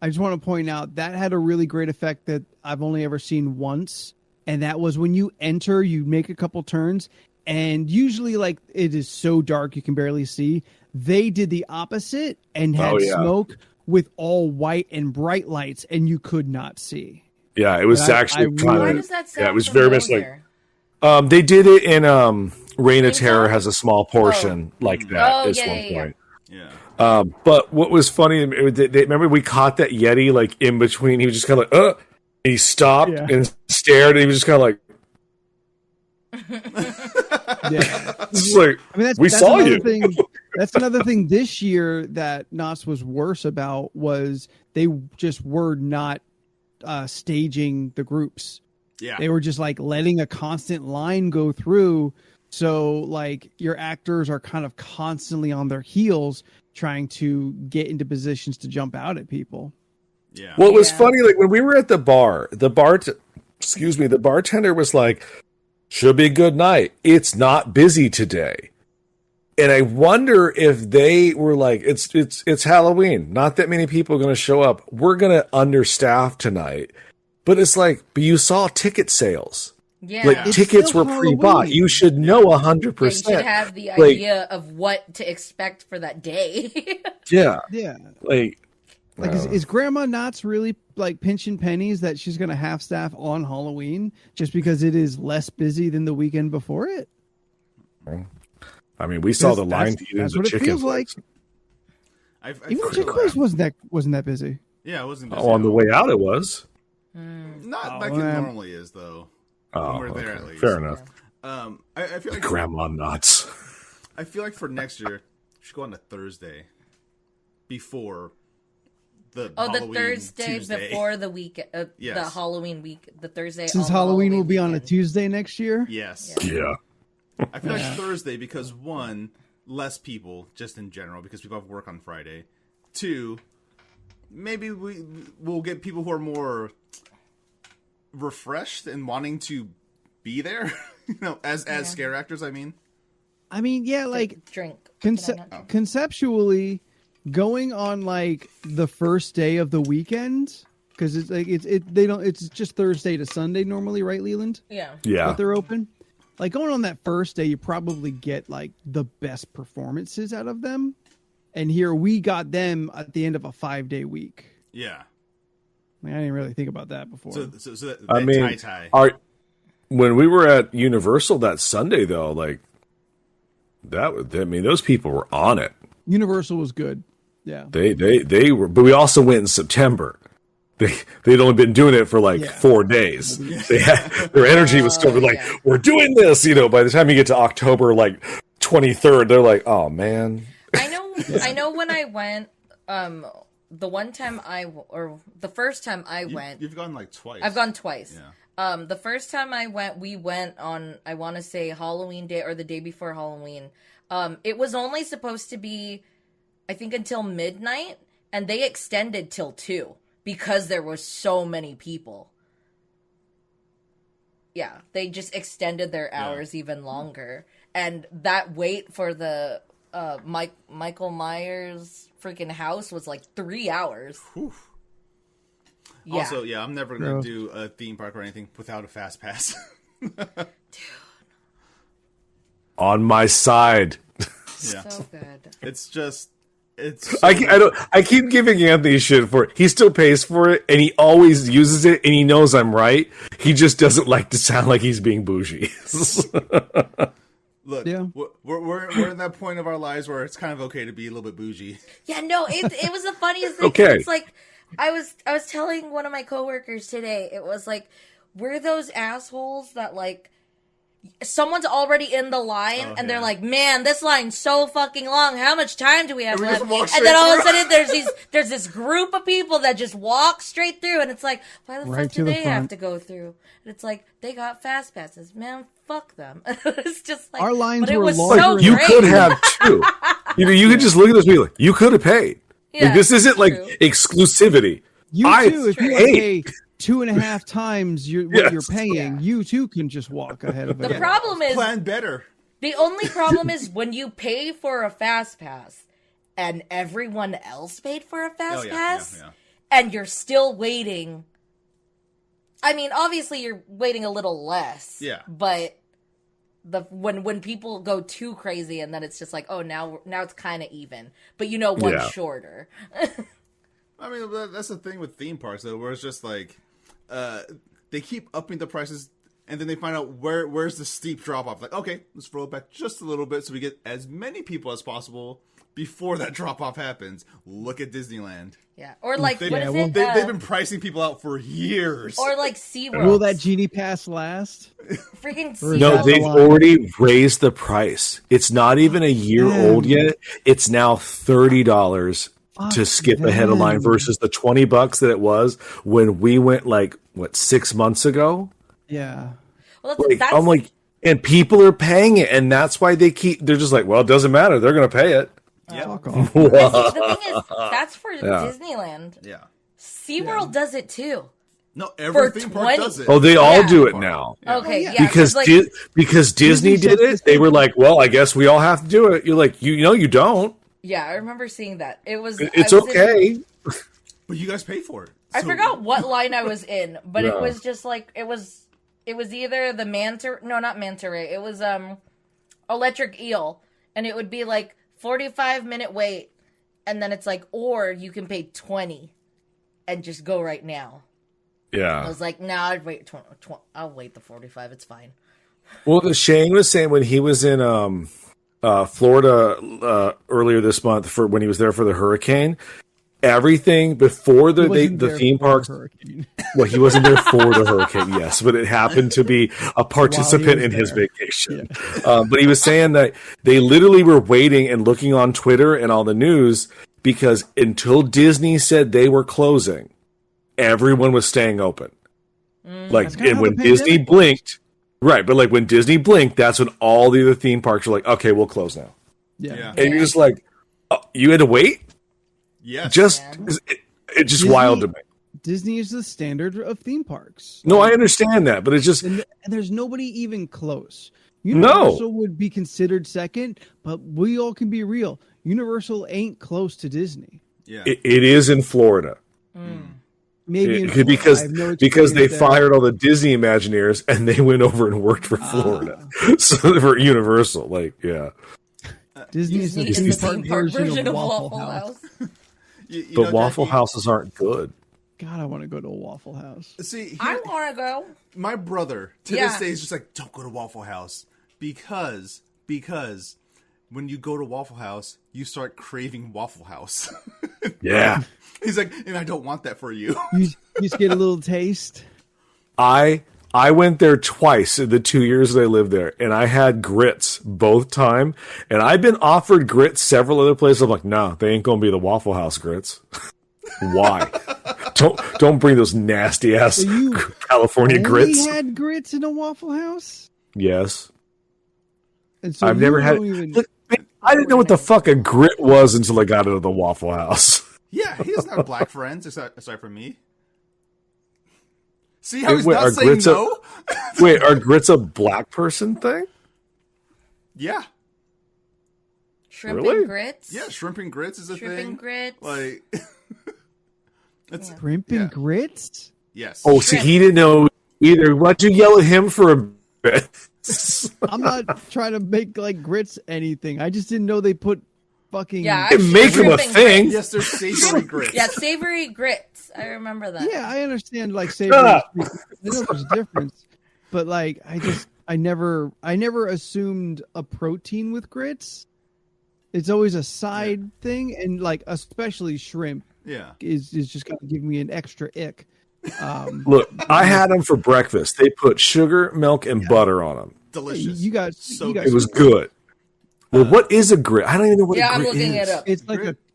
S3: I just want to point out that had a really great effect that I've only ever seen once, and that was when you enter, you make a couple turns, and usually like it is so dark you can barely see. They did the opposite and had smoke with all white and bright lights, and you could not see.
S2: Yeah, it was
S3: But
S2: actually
S3: I
S2: kind
S4: Why
S2: of
S4: does that sound
S2: it was very much like
S4: familiar?
S2: they did it in Reign of
S4: Think
S2: Terror
S4: so?
S2: has a small portion like that
S4: Oh,
S2: at
S4: yeah,
S2: one
S4: yeah, yeah.
S2: point.
S1: Yeah.
S2: But what was funny, remember we caught that Yeti like in between. He was just kind of like, he stopped
S3: Yeah.
S2: and stared, and he was just kind of like,
S3: Yeah.
S2: this is like,
S3: I mean,
S2: we saw
S3: another
S2: you.
S3: thing. That's another thing this year that Knott's was worse about was they just were not staging the groups.
S1: Yeah.
S3: They were just like letting a constant line go through. So like your actors are kind of constantly on their heels trying to get into positions to jump out at people.
S1: Yeah.
S2: Well, it was
S4: Yeah.
S2: funny, like when we were at the bar, the bartender was like, should be a good night. It's not busy today. And I wonder if they were like, it's Halloween. Not that many people are going to show up. We're going to understaff tonight. But it's like, but you saw ticket sales.
S4: Yeah.
S2: Like
S3: It's
S2: tickets
S3: still
S2: were pre-bought.
S3: Halloween.
S2: You should know 100%.
S4: Yeah, you should have the
S2: Like,
S4: idea of what to expect for that day.
S2: yeah.
S3: Yeah.
S2: Like
S3: Is Grandma Knott's really like pinching pennies that she's going to half staff on Halloween just because it is less busy than the weekend before it?
S2: I mean, we saw the
S3: That's-
S2: line to eat
S3: that's
S2: into
S3: what it
S2: chicken
S3: feels like.
S2: place.
S1: I
S3: Even
S1: feel
S3: Chick-fil-A's
S1: like-
S3: wasn't that busy.
S1: Yeah, it wasn't busy
S2: Oh, on
S1: at
S2: the
S1: all.
S2: way out, it was.
S1: Not
S3: Oh,
S1: like
S3: man.
S1: it normally is, though.
S2: Oh,
S1: When we're there,
S2: okay.
S1: at least.
S2: Fair enough.
S1: I feel like
S2: Grandma nuts.
S1: I feel like for next year, we should go on a Thursday before the
S4: Oh, the
S1: Halloween
S4: Thursday
S1: Tuesday.
S4: before the week, the
S1: Yes.
S4: Halloween week, the Thursday.
S3: Since
S4: on the
S3: Halloween will be on a
S4: weekend.
S3: Tuesday next year.
S1: Yes.
S2: Yeah.
S1: I feel like Thursday because one, less people just in general because people have work on Friday. Two, maybe we'll get people who are more refreshed and wanting to be there. As scare actors, I mean.
S3: I mean, yeah, like
S4: Drink.
S3: conceptually going on like the first day of the weekend because it's like it's just Thursday to Sunday normally, right, Leland?
S4: Yeah.
S2: Yeah.
S3: That they're open. Like going on that first day, you probably get like the best performances out of them. And here we got them at the end of a 5-day week.
S1: Yeah.
S3: Like, I didn't really think about that before.
S1: So that
S2: I mean,
S1: tie.
S2: when we were at Universal that Sunday, though, like that was, I mean, those people were on it.
S3: Universal was good. Yeah.
S2: They were, but we also went in September. They'd only been doing it for like 4 days. They had, their energy was still like, we're doing this, by the time you get to October, like 23rd, they're like, oh man.
S4: I know when I went, the first time I went.
S1: You've gone like twice.
S4: I've gone twice.
S1: Yeah.
S4: The first time I went, we went on, I want to say Halloween day or the day before Halloween. It was only supposed to be, I think, until midnight, and they extended till 2 because there were so many people. Yeah, they just extended their hours even longer. And that wait for the Michael Myers freaking house was like 3 hours.
S1: Whew.
S4: Yeah.
S1: Also, I'm never going to do a theme park or anything without a fast pass.
S2: On my side.
S1: Yeah.
S4: So good.
S1: It's just,
S2: I keep giving Anthony shit for it. He still pays for it, and he always uses it, and he knows I'm right. He just doesn't like to sound like he's being bougie.
S1: Look, we're in that point of our lives where it's kind of okay to be a little bit bougie.
S4: Yeah, no, it was the funniest thing.
S2: Okay.
S4: It's like I was telling one of my coworkers today. It was like we're those assholes that like someone's already in the line and they're like, "Man, this line's so fucking long. How much time do we have left?" And then all of a sudden there's this group of people that just walk straight through, and it's like, why the fuck do they have to go through? And it's like they got fast passes, man. Fuck them. It's just like
S3: our lines
S4: but it
S3: were
S4: was
S3: longer.
S4: so
S2: You
S4: great.
S2: could have two. You could just look at those people. You could have paid.
S4: Yeah,
S2: like, this isn't like
S4: true.
S2: exclusivity.
S3: You
S2: I
S3: too, if you
S2: paid.
S3: pay 2.5 times what you're paying, you too can just walk ahead of it.
S4: The problem is
S1: Plan better.
S4: the only problem is when you pay for a fast pass and everyone else paid for a fast pass and you're still waiting. I mean, obviously you're waiting a little less.
S1: Yeah.
S4: But when people go too crazy and then it's just like, oh, now it's kind of even. But one's shorter.
S1: I mean, that's the thing with theme parks, though, where it's just like they keep upping the prices and then they find out where's the steep drop off. Like, okay, let's roll it back just a little bit so we get as many people as possible before that drop off happens. Look at Disneyland.
S4: Yeah, or like
S1: They've been pricing people out for years.
S4: Or like SeaWorld.
S3: Will that genie pass last?
S4: Freaking
S3: Or
S4: SeaWorld.
S3: is
S2: No,
S3: that
S2: they've
S3: the line?
S2: already raised the price. It's not even a year
S3: Damn.
S2: old yet. It's now $30 to skip ahead of line
S3: them.
S2: versus the $20 that it was when we went 6 months ago.
S3: Yeah.
S4: Well,
S2: Like,
S4: that's,
S2: I'm like, and people are paying it, and that's why they're just like, well, it doesn't matter. They're going to pay it.
S3: Fuck off.
S4: the thing is, that's for Disneyland.
S1: Yeah.
S4: SeaWorld does it too.
S1: No, every
S4: For
S1: theme park
S4: 20
S1: does it.
S2: Oh, they all
S4: Yeah.
S2: do it now.
S4: Okay,
S3: yeah.
S4: yeah.
S2: Because
S4: like,
S2: because Disney did it, they were like, well, I guess we all have to do it. You're like, you know, you don't.
S4: yeah, I remember seeing that. It was.
S2: It's
S4: I was in-
S2: okay.
S1: But you guys pay for it.
S4: I
S1: So-
S4: forgot what line I was in, but it
S2: Yeah.
S4: was just like it was either the not manta ray. It was electric eel, and it would be like 45-minute wait, and then it's like, or you can pay 20 and just go right now. I
S2: Yeah.
S4: was like, no, I'd wait. I'll wait the 45. It's fine.
S2: Well, the Shane was saying when he was in Florida earlier this month for when he was there for the hurricane, everything before
S3: He wasn't
S2: the
S3: there
S2: theme
S3: for the
S2: parks.
S3: hurricane.
S2: Well, he wasn't there for the hurricane, yes, but it happened to be a participant
S3: was
S2: in his
S3: there.
S2: vacation. But he was saying that they literally were waiting and looking on Twitter and all the news because until Disney said they were closing, everyone was staying open. Like,
S3: That's kinda
S2: and
S3: how
S2: when
S3: the
S2: Disney
S3: pandemic
S2: blinked, right? But like when Disney blinked, that's when all the other theme parks were like, "Okay, we'll close now."
S3: Yeah.
S1: Yeah.
S2: And you're just like, oh, "You had to wait."
S1: Yes.
S2: Just
S4: Yeah.
S2: it's just
S3: Disney-
S2: wild to me.
S3: Disney is the standard of theme parks.
S2: No, I understand that, but it's just
S3: And there's nobody even close.
S2: No.
S3: Universal would be considered second, but we all can be real. Universal ain't close to Disney.
S1: yeah.
S2: it is in Florida.
S3: Maybe in
S2: It-
S3: Florida. I
S2: because
S3: have no
S2: because they
S3: experience there.
S2: fired all the Disney Imagineers and they went over and worked for Florida, so for Universal. Like, yeah,
S3: Disney is
S4: Disney
S3: the
S4: is
S3: theme
S4: the
S3: park
S4: theme park
S3: version of Waffle House.
S1: You
S2: but
S1: know,
S2: Waffle
S1: Jackie,
S2: Houses aren't good.
S3: God, I want to go to a Waffle House.
S1: See,
S4: I want to go.
S1: my brother to
S4: Yeah.
S1: this day is just like, don't go to Waffle House because when you go to Waffle House, you start craving Waffle House.
S2: Yeah,
S1: He's like, and I don't want that for you.
S3: You just get a little taste.
S2: I went there twice in the 2 years that I lived there, and I had grits both time. And I've been offered grits several other places. I'm like, no, they ain't gonna be the Waffle House grits. Why? Don't bring those nasty ass
S3: So you
S2: California
S3: Only
S2: grits.
S3: had grits in a Waffle House,
S2: Yes,
S3: and so
S2: I've
S3: you
S2: never had.
S3: don't even-
S2: Look, I didn't know what the fuck a grit was until I got into the Waffle House.
S1: Yeah, he doesn't have black friends aside from me. See how he's
S2: Wait,
S1: not
S2: are
S1: saying
S2: grits
S1: no?
S2: Wait, are grits a black person thing?
S1: Yeah,
S4: Shrimp
S2: Really?
S4: and grits.
S1: yeah. Shrimp and grits is a
S4: Shrimp
S1: thing.
S4: and grits.
S1: Like, it's
S3: shrimp
S1: yeah.
S3: and grits.
S1: yes.
S2: Oh, see,
S4: Shrimp.
S2: he didn't know either. Why'd you yell at him for a bit?
S3: I'm not trying to make like grits anything. I just didn't know they put fucking.
S4: Yeah,
S2: It make him a
S4: shrimp and
S2: thing.
S1: Yes, there's savory grits.
S4: Yeah, savory grits. I remember that.
S3: Yeah, I understand like
S2: Shut
S3: savory.
S2: up.
S3: I know there's a difference, but like I never assumed a protein with grits. It's always a side thing, and like especially shrimp
S1: Yeah.
S3: is just gonna give me an extra ick.
S2: Look, I had them for breakfast. They put sugar, milk, and butter on them.
S1: Delicious.
S3: You got
S1: So
S3: you got.
S2: It was good. Well, what is a grit? I don't even know what
S4: Yeah,
S2: a
S4: I'm
S2: grit
S4: looking
S2: is.
S4: it up.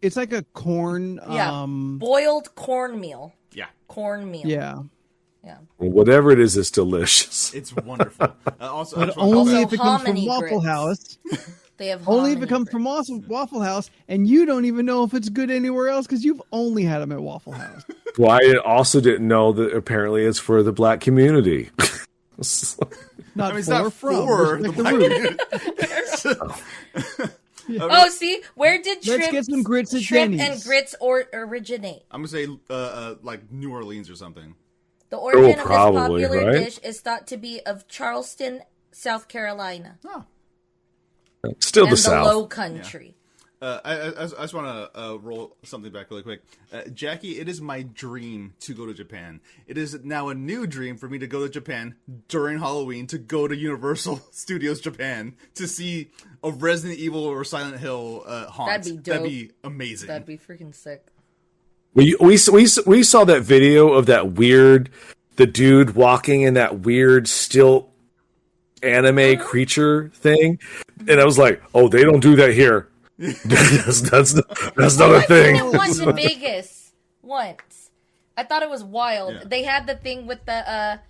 S3: It's like a corn.
S4: Yeah, boiled cornmeal.
S1: Yeah,
S4: Cornmeal.
S3: Yeah,
S4: Yeah.
S2: Well, whatever it is, it's delicious.
S1: it's wonderful. Also, I
S3: but
S1: just wanna
S3: only
S1: call
S3: if it comes from
S4: hominy
S3: Waffle
S4: grits.
S3: House.
S4: They have
S3: Only if
S4: hominy
S3: it comes from
S4: grits.
S3: Waffle House, and you don't even know if it's good anywhere else because you've only had them at Waffle House.
S2: Well, I also didn't know that apparently it's for the black community.
S3: Not
S1: I mean, it's
S3: for,
S1: not
S3: from.
S1: for the
S3: Respect the
S1: black
S3: root.
S1: community.
S4: Oh, see, where did
S3: Let's
S4: shrimp,
S3: get some grits at
S4: shrimp
S3: Denny's.
S4: and grits originate?
S1: I'm gonna say like New Orleans or something.
S4: The origin of this
S2: probably,
S4: popular
S2: right?
S4: dish is thought to be of Charleston, South Carolina,
S1: Oh,
S2: Still
S4: and
S2: the
S4: the
S2: South.
S4: Low Country.
S1: I just want to roll something back really quick. Jackie, it is my dream to go to Japan. It is now a new dream for me to go to Japan during Halloween, to go to Universal Studios Japan to see a Resident Evil or Silent Hill haunt.
S4: That'd be dope.
S1: That'd be amazing.
S4: That'd be freaking sick.
S2: We saw that video of that weird, the dude walking in that weird still anime creature thing, and I was like, oh, they don't do that here. that's not a thing.
S4: I've seen it once in Vegas. Once. I thought it was wild.
S1: Yeah.
S4: They had the thing with the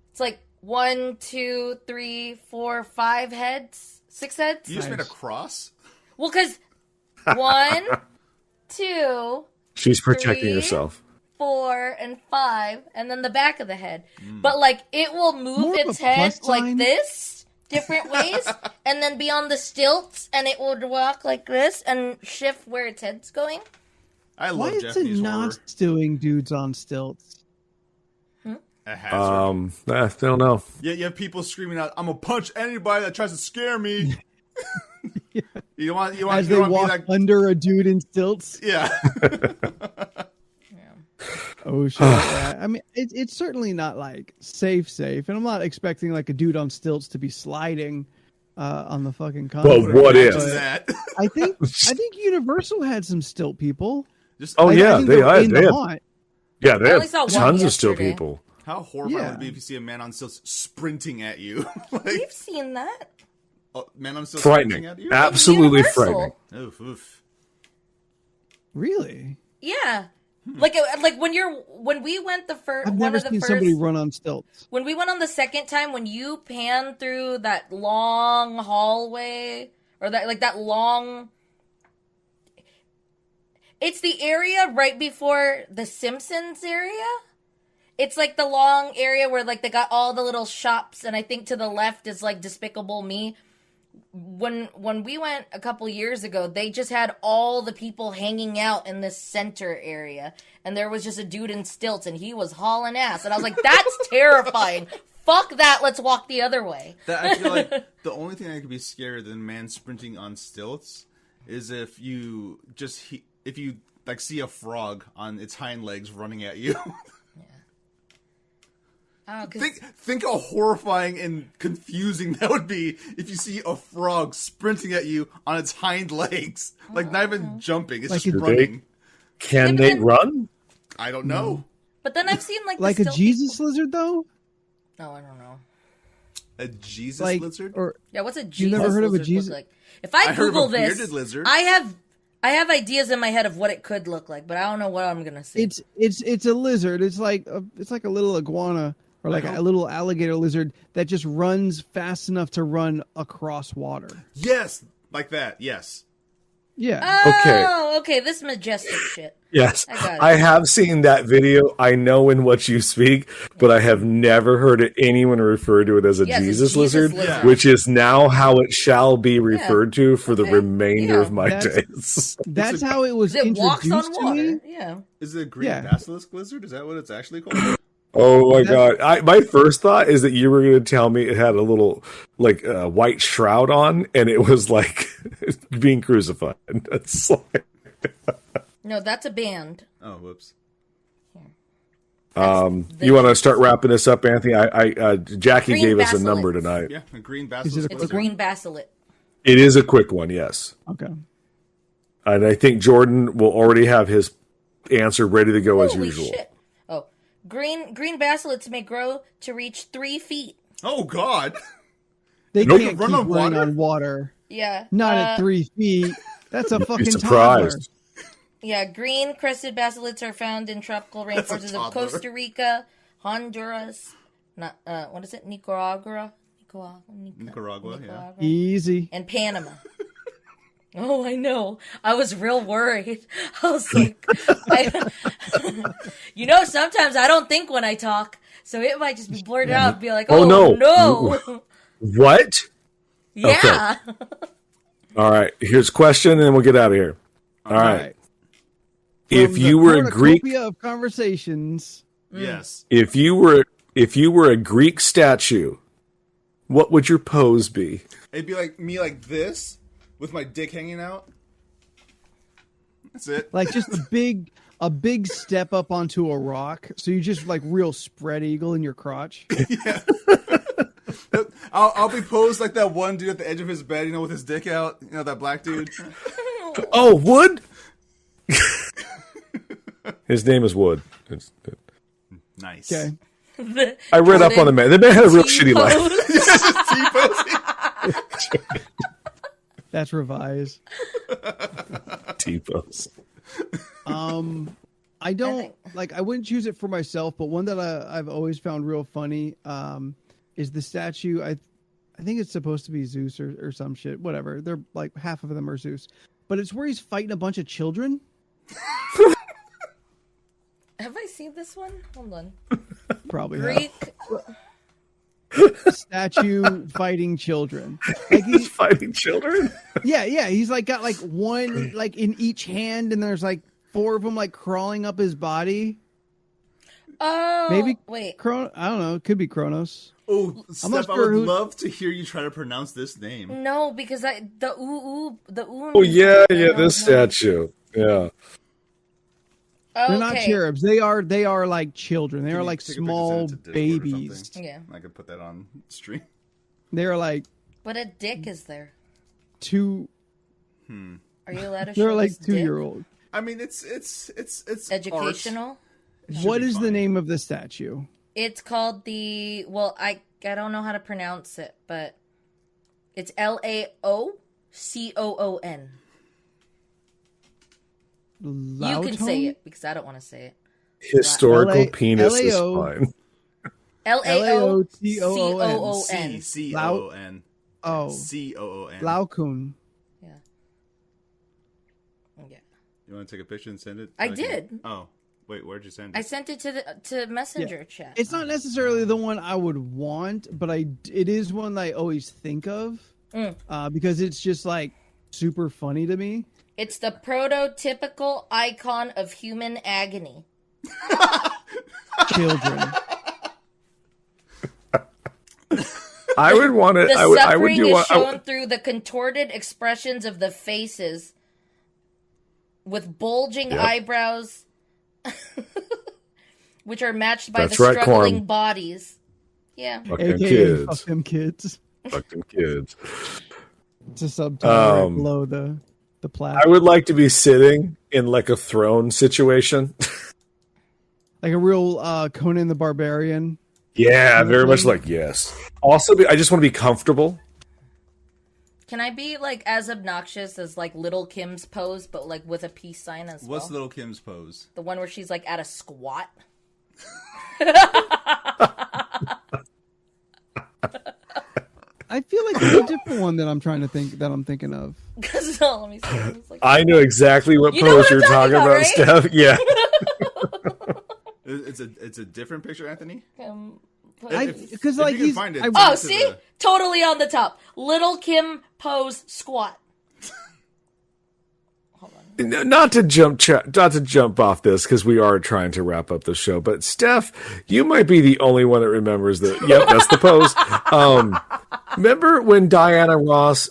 S4: it's like 1, 2, 3, 4, 5 heads, 6 heads.
S1: You just made a cross?
S4: Well, because 1, 2,
S2: She's protecting
S4: 3,
S2: herself.
S4: 4, and 5, and then the back of the head. But like it will move
S3: More of
S4: its
S3: a
S4: head
S3: plus
S4: like
S3: sign.
S4: this. Different ways, and then be on the stilts, and it would walk like this and shift where its head's going.
S1: I
S3: Why
S1: love
S3: is
S1: Japanese
S3: it
S1: horror.
S3: not doing dudes on stilts?
S1: A hazard.
S2: I don't know.
S1: Yeah, you have people screaming out, "I'm gonna punch anybody that tries to scare me." You want
S3: As
S1: you
S3: they
S1: want to be
S3: walk
S1: like,
S3: under a dude in stilts?
S1: yeah.
S3: Oh shit! Yeah. I mean, it's certainly not like safe, and I'm not expecting like a dude on stilts to be sliding on the fucking concrete.
S2: Well, what if?
S1: Imagine that?
S3: I think Universal had some stilt people.
S1: Just
S2: Oh,
S3: I
S2: yeah,
S3: think
S2: they
S3: were
S2: had-
S3: in
S2: they
S3: the
S2: had-
S3: haunt.
S2: Yeah, they
S4: I only
S2: have
S4: saw one
S2: tons of still
S4: yesterday.
S2: people.
S1: how horrifying
S3: Yeah.
S1: would it be if you see a man on stilts sprinting at you? Like,
S4: We've seen that.
S1: man on stilts
S2: Frightening.
S1: sprinting at you?
S2: Absolutely
S4: Universal.
S2: frightening.
S1: Oof, oof.
S3: Really?
S4: Yeah. Like when we went the first
S3: I've
S4: one
S3: never
S4: of the
S3: seen
S4: first
S3: somebody run on stilts.
S4: when we went on the second time, when you pan through that long hallway or that long, it's the area right before the Simpsons area. It's like the long area where like they got all the little shops, and I think to the left is like Despicable Me. When we went a couple years ago, they just had all the people hanging out in this center area, and there was just a dude in stilts, and he was hauling ass, and I was like, "That's terrifying! Fuck that! Let's walk the other way."
S1: That I feel like the only thing that could be scarier than man sprinting on stilts is if you like see a frog on its hind legs running at you.
S4: Oh, 'cause
S1: Think how horrifying and confusing that would be if you see a frog sprinting at you on its hind legs, like not even jumping, it's
S3: Like
S1: just
S3: a-
S1: running.
S2: Can
S4: but
S2: they
S4: then-
S2: run?
S1: I don't know.
S4: but then I've seen like
S3: Like
S4: the
S3: a
S4: stilt
S3: Jesus
S4: people-
S3: lizard, though?
S4: No, I don't know.
S1: A Jesus
S3: Like,
S1: lizard?
S3: or
S4: Yeah, what's a Jesus
S3: never heard of a
S4: lizard
S3: Jesus-
S4: look like? If I
S1: I heard of
S4: Google
S1: a
S4: this,
S1: bearded lizard.
S4: I have ideas in my head of what it could look like, but I don't know what I'm gonna see.
S3: it's a lizard. It's like a little iguana or like a little alligator lizard that just runs fast enough to run across water.
S1: Yes, like that. Yes.
S3: Yeah.
S4: Oh, okay. This majestic shit.
S2: Yes,
S4: I got it.
S2: I have seen that video. I know in what you speak, but I have never heard anyone refer to it as a
S4: Yes, a
S2: Jesus
S4: Jesus
S2: lizard,
S4: lizard.
S2: which is now how it shall be referred to for the
S4: Okay.
S2: remainder
S4: Yeah.
S2: of my
S3: That's-
S2: days.
S3: That's how it was
S4: It walks
S3: introduced
S4: on
S3: to me.
S4: water. Yeah.
S1: Is it a green
S3: Yeah.
S1: basilisk lizard? Is that what it's actually called?
S2: Oh my
S3: That's-
S2: god! My first thought is that you were going to tell me it had a little like white shroud on, and it was like being crucified. That's like,
S4: No, that's a band.
S1: Oh, whoops.
S2: you want to start wrapping this up, Anthony? Jackie
S4: Green
S2: gave us a
S4: basilisk.
S2: number tonight.
S1: Yeah, a green
S3: Is
S1: basilisk
S3: it a
S4: It's a
S1: lizard.
S4: green basilit.
S2: It is a quick one, yes,
S3: Okay.
S2: and I think Jordan will already have his answer ready to go as
S4: Holy
S2: usual.
S4: shit! Oh, green basilets may grow to reach 3 feet.
S1: Oh, God.
S3: They
S2: Nope.
S3: can't
S1: Run
S3: keep
S1: on
S3: running
S1: water?
S3: on water.
S4: Yeah.
S3: Not at 3 feet. That's a
S2: Be
S3: fucking toddler.
S2: surprised.
S4: Yeah, green crested basilets are found in tropical
S1: That's a
S4: rainforests of
S1: toddler.
S4: Costa Rica, Honduras, what is it? Nicaragua,
S1: Nicaragua, yeah.
S3: Easy.
S4: and Panama. Oh, I know. I was real worried. I was like, sometimes I don't think when I talk, so it might just be blurted out and be like,
S2: Oh,
S4: oh,
S2: no.
S4: no.
S2: What?
S4: Yeah.
S2: All right. Here's a question, and then we'll get out of here. All right. If
S3: From
S2: you
S3: the
S2: were a Greek,
S3: cornucopia of conversations,
S1: Yes.
S2: if you were a Greek statue, what would your pose be?
S1: It'd be like me like this with my dick hanging out That's it.
S3: Like just a big step up onto a rock. So you just like real spread eagle in your crotch.
S1: Yeah. I'll be posed like that one dude at the edge of his bed, you know, with his dick out. You know, that black dude.
S2: Oh, Wood. His name is Wood.
S1: Nice.
S3: Okay.
S2: I read up on the man. The man had a real shitty life.
S1: T-pose.
S3: That's revise.
S2: T-pose.
S3: I don't like. I wouldn't choose it for myself, but one that I've always found real funny is the statue. I think it's supposed to be Zeus or some shit. Whatever. They're like half of them are Zeus, but it's where he's fighting a bunch of children.
S4: Have I seen this one? Hold on.
S3: Probably
S4: Greek.
S3: Statue fighting children. Like
S2: He's fighting children.
S3: yeah. He's like got like one like in each hand, and there's like 4 of them like crawling up his body.
S4: Oh,
S3: Maybe
S4: wait.
S3: I don't know. It could be Kronos.
S1: Oh,
S3: I'm not
S1: Steph, I
S3: sure
S1: would
S3: who-
S1: love to hear you try to pronounce this name.
S4: No, because the
S2: Oh yeah, this statue. Yeah.
S3: They're not cherubs. They are like children. They are like
S1: Take a picture,
S3: small
S1: send it to Discord or
S3: babies.
S1: something.
S4: Yeah.
S1: I could put that on stream.
S3: They're like
S4: But a dick is there.
S3: 2.
S4: Are you allowed to show
S3: They're like
S4: this dick?
S3: 2-year-old.
S1: I mean, it's
S4: Educational.
S3: What is the
S1: fine.
S3: name of the statue?
S4: It's called the I don't know how to pronounce it, but it's LaOCOON. You can say it because I don't want to say it.
S2: Historical
S3: LA
S2: penis is
S3: LAO.
S2: fine.
S4: LaOCOON.
S1: C-O-O-N.
S3: Oh,
S1: C-O-O-N.
S3: Laocoon.
S4: Yeah.
S1: You want to take a picture and send it?
S4: I did.
S1: Oh, wait, where'd you send it?
S4: I sent it to Messenger chat.
S3: It's not necessarily the one I would want, but it is one that I always think of because it's just like super funny to me.
S4: It's the prototypical icon of human agony.
S3: Children.
S2: I would want it.
S4: The
S2: I would
S4: suffering
S2: do
S4: is
S2: want.
S4: shown through the contorted expressions of the faces with bulging eyebrows, which are matched by
S2: That's
S4: the
S2: right,
S4: struggling
S2: Corn.
S4: bodies. Yeah.
S2: Fuck them
S3: AKA
S2: kids.
S3: fuck them kids.
S2: Fuck them kids.
S3: It's a subtitle right below the plaque.
S2: I would like to be sitting in like a throne situation.
S3: Like a real Conan the Barbarian.
S2: Yeah, very much like yes. Also, I just want to be comfortable.
S4: Can I be like as obnoxious as like Little Kim's pose, but like with a peace sign as
S1: What's
S4: well?
S1: Little Kim's pose?
S4: The one where she's like at a squat.
S3: I feel like there's a different one that I'm thinking of.
S4: Because let me see. It's like,
S2: I know exactly what
S4: You know
S2: pose
S4: what I'm
S2: you're talking
S4: talking
S2: about,
S4: about,
S2: Steph. Yeah.
S1: It's a different picture, Anthony?
S3: Because
S1: If
S3: like
S1: you can
S3: he's
S1: find it,
S3: I-
S1: send
S4: oh,
S1: it to
S4: see?
S1: the-
S4: Totally on the top. Little Kim pose squat.
S2: Not to jump off this because we are trying to wrap up the show, but Steph, you might be the only one that remembers that. Yep, that's the pose. Remember when Diana Ross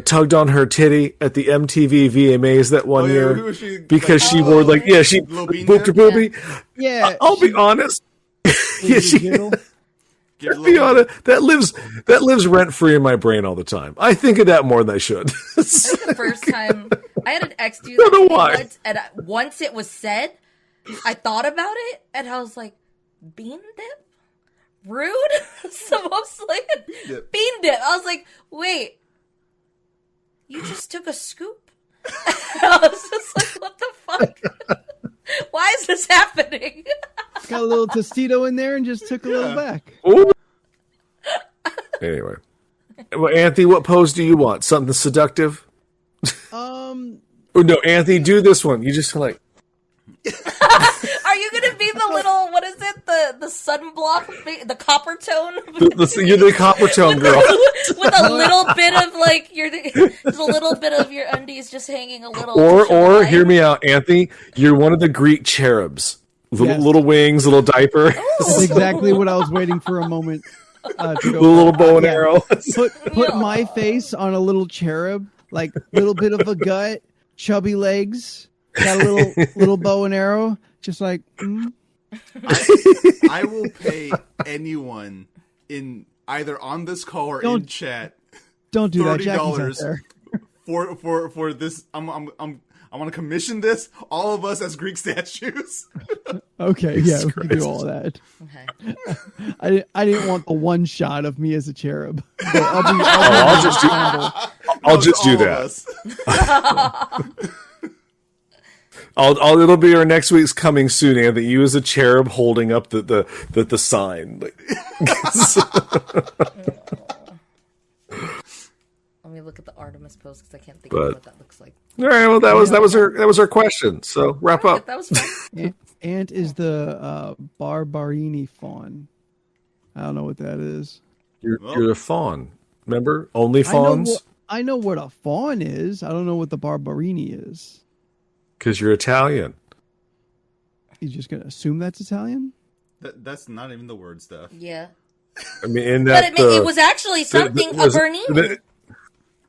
S2: tugged on her titty at the MTV VMAs that one
S1: who
S2: year
S1: was she,
S2: because
S1: like,
S2: she wore like she
S1: Little bean
S2: booped her
S1: there?
S2: boobie?
S3: yeah.
S2: I'll be honest. Yeah,
S1: Give it a
S2: be
S1: little-
S2: honest. That lives rent free in my brain all the time. I think of that more than I should.
S4: That's the first time I had an ex do
S2: Don't
S4: that
S2: know
S4: to me
S2: why.
S4: once, and once it was said, I thought about it, and I was like, bean dip? Rude? So I was like,
S1: dip.
S4: bean dip. I was like, wait, you just took a scoop? I was just like, what the fuck? Why is this happening?
S3: Got a little Tostito in there and just took a little back.
S2: Ooh. Anyway, well, Anthony, what pose do you want? Something seductive? Oh no, Anthony, do this one. You just like
S4: Are you gonna be the little, what is it, the sunblock, the copper tone?
S2: you're the copper tone girl.
S4: With a little bit of like there's a little bit of your undies just hanging a little.
S2: Or
S4: wide.
S2: hear me out, Anthony. You're one of the Greek cherubs.
S3: Yes.
S2: Little wings, little diaper,
S3: That's exactly what I was waiting for a moment to go.
S2: little bow and
S3: Yeah.
S2: arrow.
S3: Put my face on a little cherub, like little bit of a gut, chubby legs, got a little bow and arrow, just like.
S1: I will pay anyone in either on this call or in chat.
S3: Don't do that.
S1: $30 for this. I want to commission this. All of us as Greek statues.
S3: Okay, yeah, we can do all that.
S4: Okay.
S3: I didn't want the one shot of me as a cherub.
S2: I'll just do that. It'll be our next week's coming soon, Anthony. You as a cherub holding up the sign.
S4: Let me look at the Artemis pose because I can't think of what that looks like.
S2: All right, well that was our question. So wrap up.
S4: That was fun.
S3: Ant is the Barbarini fawn. I don't know what that is.
S2: You're a fawn. Remember? Only fawns?
S3: I know what a fawn is. I don't know what the Barbarini is.
S2: Because you're Italian.
S3: You just gonna assume that's Italian?
S1: That's not even the word stuff.
S4: Yeah.
S2: I mean, in that,
S4: but it was actually something a Bernini.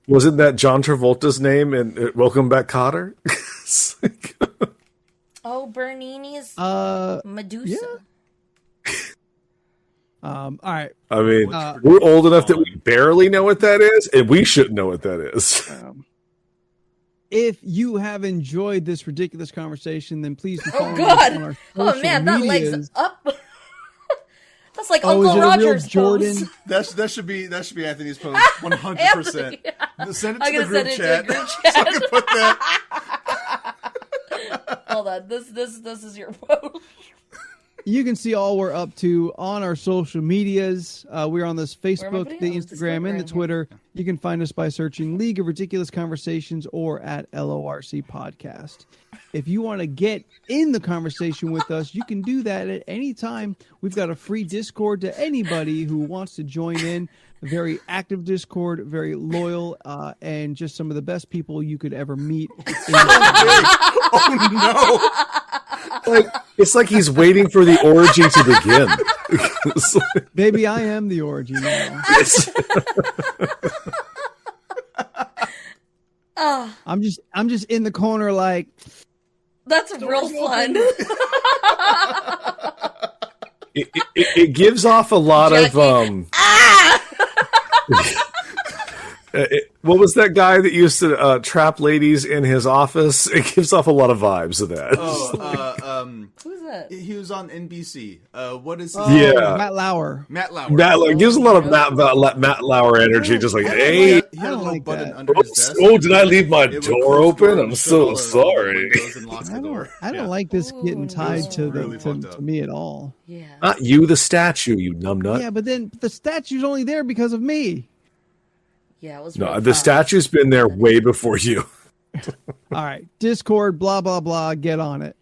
S2: Wasn't that John Travolta's name in Welcome Back, Kotter?
S4: Oh, Bernini's Medusa.
S3: Yeah. All right.
S2: I mean, we're old enough that we barely know what that is, and we shouldn't know what that is.
S3: If you have enjoyed this ridiculous conversation, then please do follow
S4: Oh God!
S3: us on our
S4: Oh man, that
S3: medias.
S4: leg's up. That's like
S3: Is
S4: Uncle
S3: it a real
S4: Roger's
S3: Jordan?
S4: pose.
S1: That should be Anthony's post 100%. Send it to the group chat. So I can put that.
S4: Hold on, this is your post.
S3: You can see all we're up to on our social medias. We're on this Facebook, the Instagram, and the Twitter. You can find us by searching League of Ridiculous Conversations or at LORC Podcast. If you want to get in the conversation with us, you can do that at any time. We've got a free Discord to anybody who wants to join in. A very active Discord, very loyal, and just some of the best people you could ever meet.
S1: Oh no!
S2: It's like he's waiting for the orgy to begin.
S3: Baby, I am the orgy now. I'm just in the corner like.
S4: That's real fun.
S2: It gives off a lot of what was that guy that used to trap ladies in his office? It gives off a lot of vibes of that.
S4: Who's that?
S1: He was on NBC. What is?
S3: Matt Lauer.
S1: Matt Lauer.
S2: It gives a lot of Matt Lauer energy. Just like, hey,
S1: he had a little
S3: like
S1: button
S3: that.
S1: under his desk.
S2: oh, did I leave my
S1: It would
S2: door
S1: close
S2: open?
S1: the door
S2: I'm
S1: and
S2: so
S1: shut all
S2: sorry.
S1: the windows and lock the door.
S3: I don't
S1: Yeah.
S3: like this getting tied to
S1: really fucked
S3: to
S1: up.
S3: me at all.
S4: Yeah.
S2: Not you, the statue, you numbnut.
S3: Yeah, but then the statue's only there because of me.
S4: Yeah, it was.
S2: No,
S4: real
S2: the
S4: fun.
S2: statue's been there way before you.
S3: All right, Discord, blah blah blah. Get on it.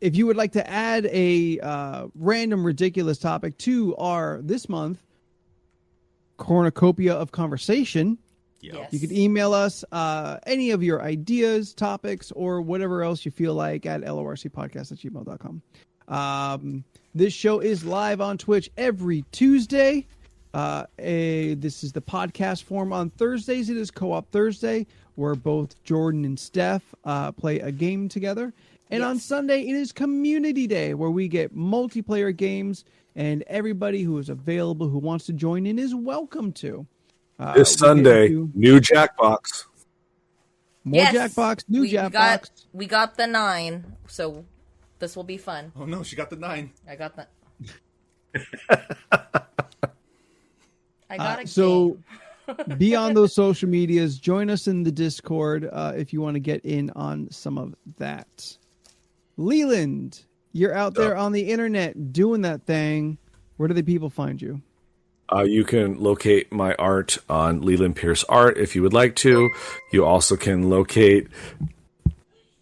S3: If you would like to add a random ridiculous topic to our this month cornucopia of conversation,
S4: Yes.
S3: you can email us any of your ideas, topics, or whatever else you feel like at lorcpodcast@gmail.com. This show is live on Twitch every Tuesday. This is the podcast form. On Thursdays, it is Co-op Thursday, where both Jordan and Steph play a game together. And on Sunday, it is Community Day, where we get multiplayer games, and everybody who is available, who wants to join in, is welcome to.
S2: This Sunday, new Jackbox.
S3: More Jackbox, new Jackbox.
S4: We got the 9, so this will be fun.
S1: Oh no, she got the 9.
S4: I got that. I got it.
S3: So be on those social medias. Join us in the Discord if you want to get in on some of that. Leland, you're out there on the internet doing that thing. Where do the people find you?
S2: You can locate my art on Leland Pierce Art if you would like to. You also can locate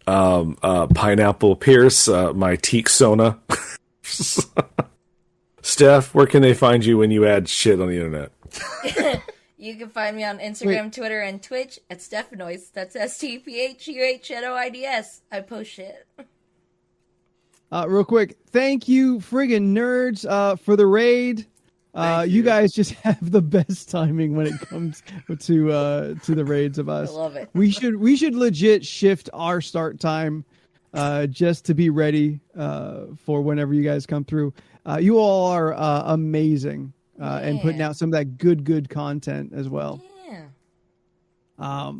S2: Pineapple Pierce, my teak Sona. Steph, where can they find you when you add shit on the internet?
S4: You can find me on Instagram, Twitter, and Twitch at Stephanoids. That's STPHUHNOIDS. I post shit.
S3: Real quick, thank you, friggin' nerds, for the raid. You guys just have the best timing when it comes to the raids of us.
S4: I love it.
S3: We should legit shift our start time just to be ready for whenever you guys come through. You all are amazing and putting out some of that good content as well.
S4: Yeah.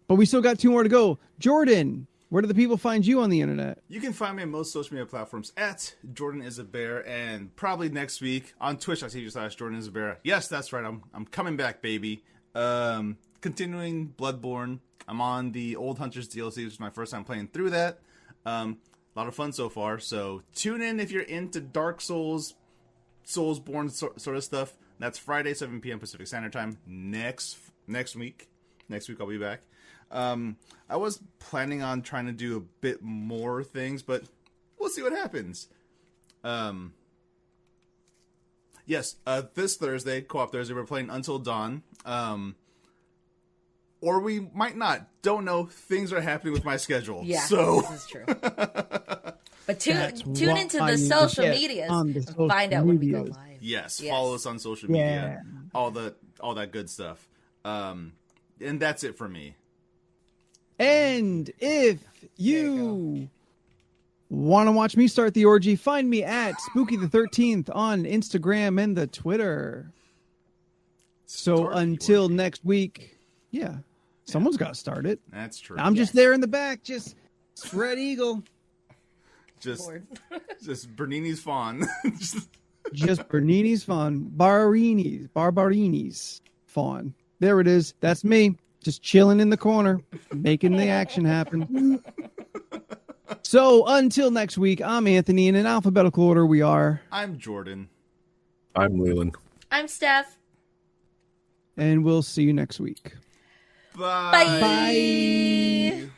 S3: But we still got 2 more to go. Jordan, where do the people find you on the internet?
S1: You can find me on most social media platforms at Jordan is a Bear, and probably next week on Twitch.tv/Jordan is a Bear. Yes, that's right. I'm coming back, baby. Continuing Bloodborne. I'm on the Old Hunters DLC, which is my first time playing through that. A lot of fun so far. So tune in if you're into Dark Souls, Soulsborne sort of stuff. That's Friday, 7 p.m. Pacific Standard Time next week. Next week I'll be back. I was planning on trying to do a bit more things, but we'll see what happens. Yes, this Thursday, Co-op Thursday, we're playing Until Dawn. Or we might not. Don't know. Things are happening with my schedule.
S4: Yeah,
S1: so
S4: this is true. But tune into the social medias and find out when we go live.
S1: Yes, follow us on social media. All that good stuff. And that's it for me.
S3: And if you want to watch me start the orgy, find me at Spooky the 13th on Instagram and the Twitter. So until next week, someone's got to start it.
S1: That's true.
S3: I'm just there in the back, just spread eagle.
S1: Just Bernini's fawn.
S3: Just Bernini's fawn. Barbarini's fawn. There it is. That's me. Just chilling in the corner, making the action happen. So until next week, I'm Anthony, and in alphabetical order we are.
S1: I'm Jordan.
S2: I'm Leland.
S4: I'm Steph.
S3: And we'll see you next week.
S1: Bye.
S4: Bye.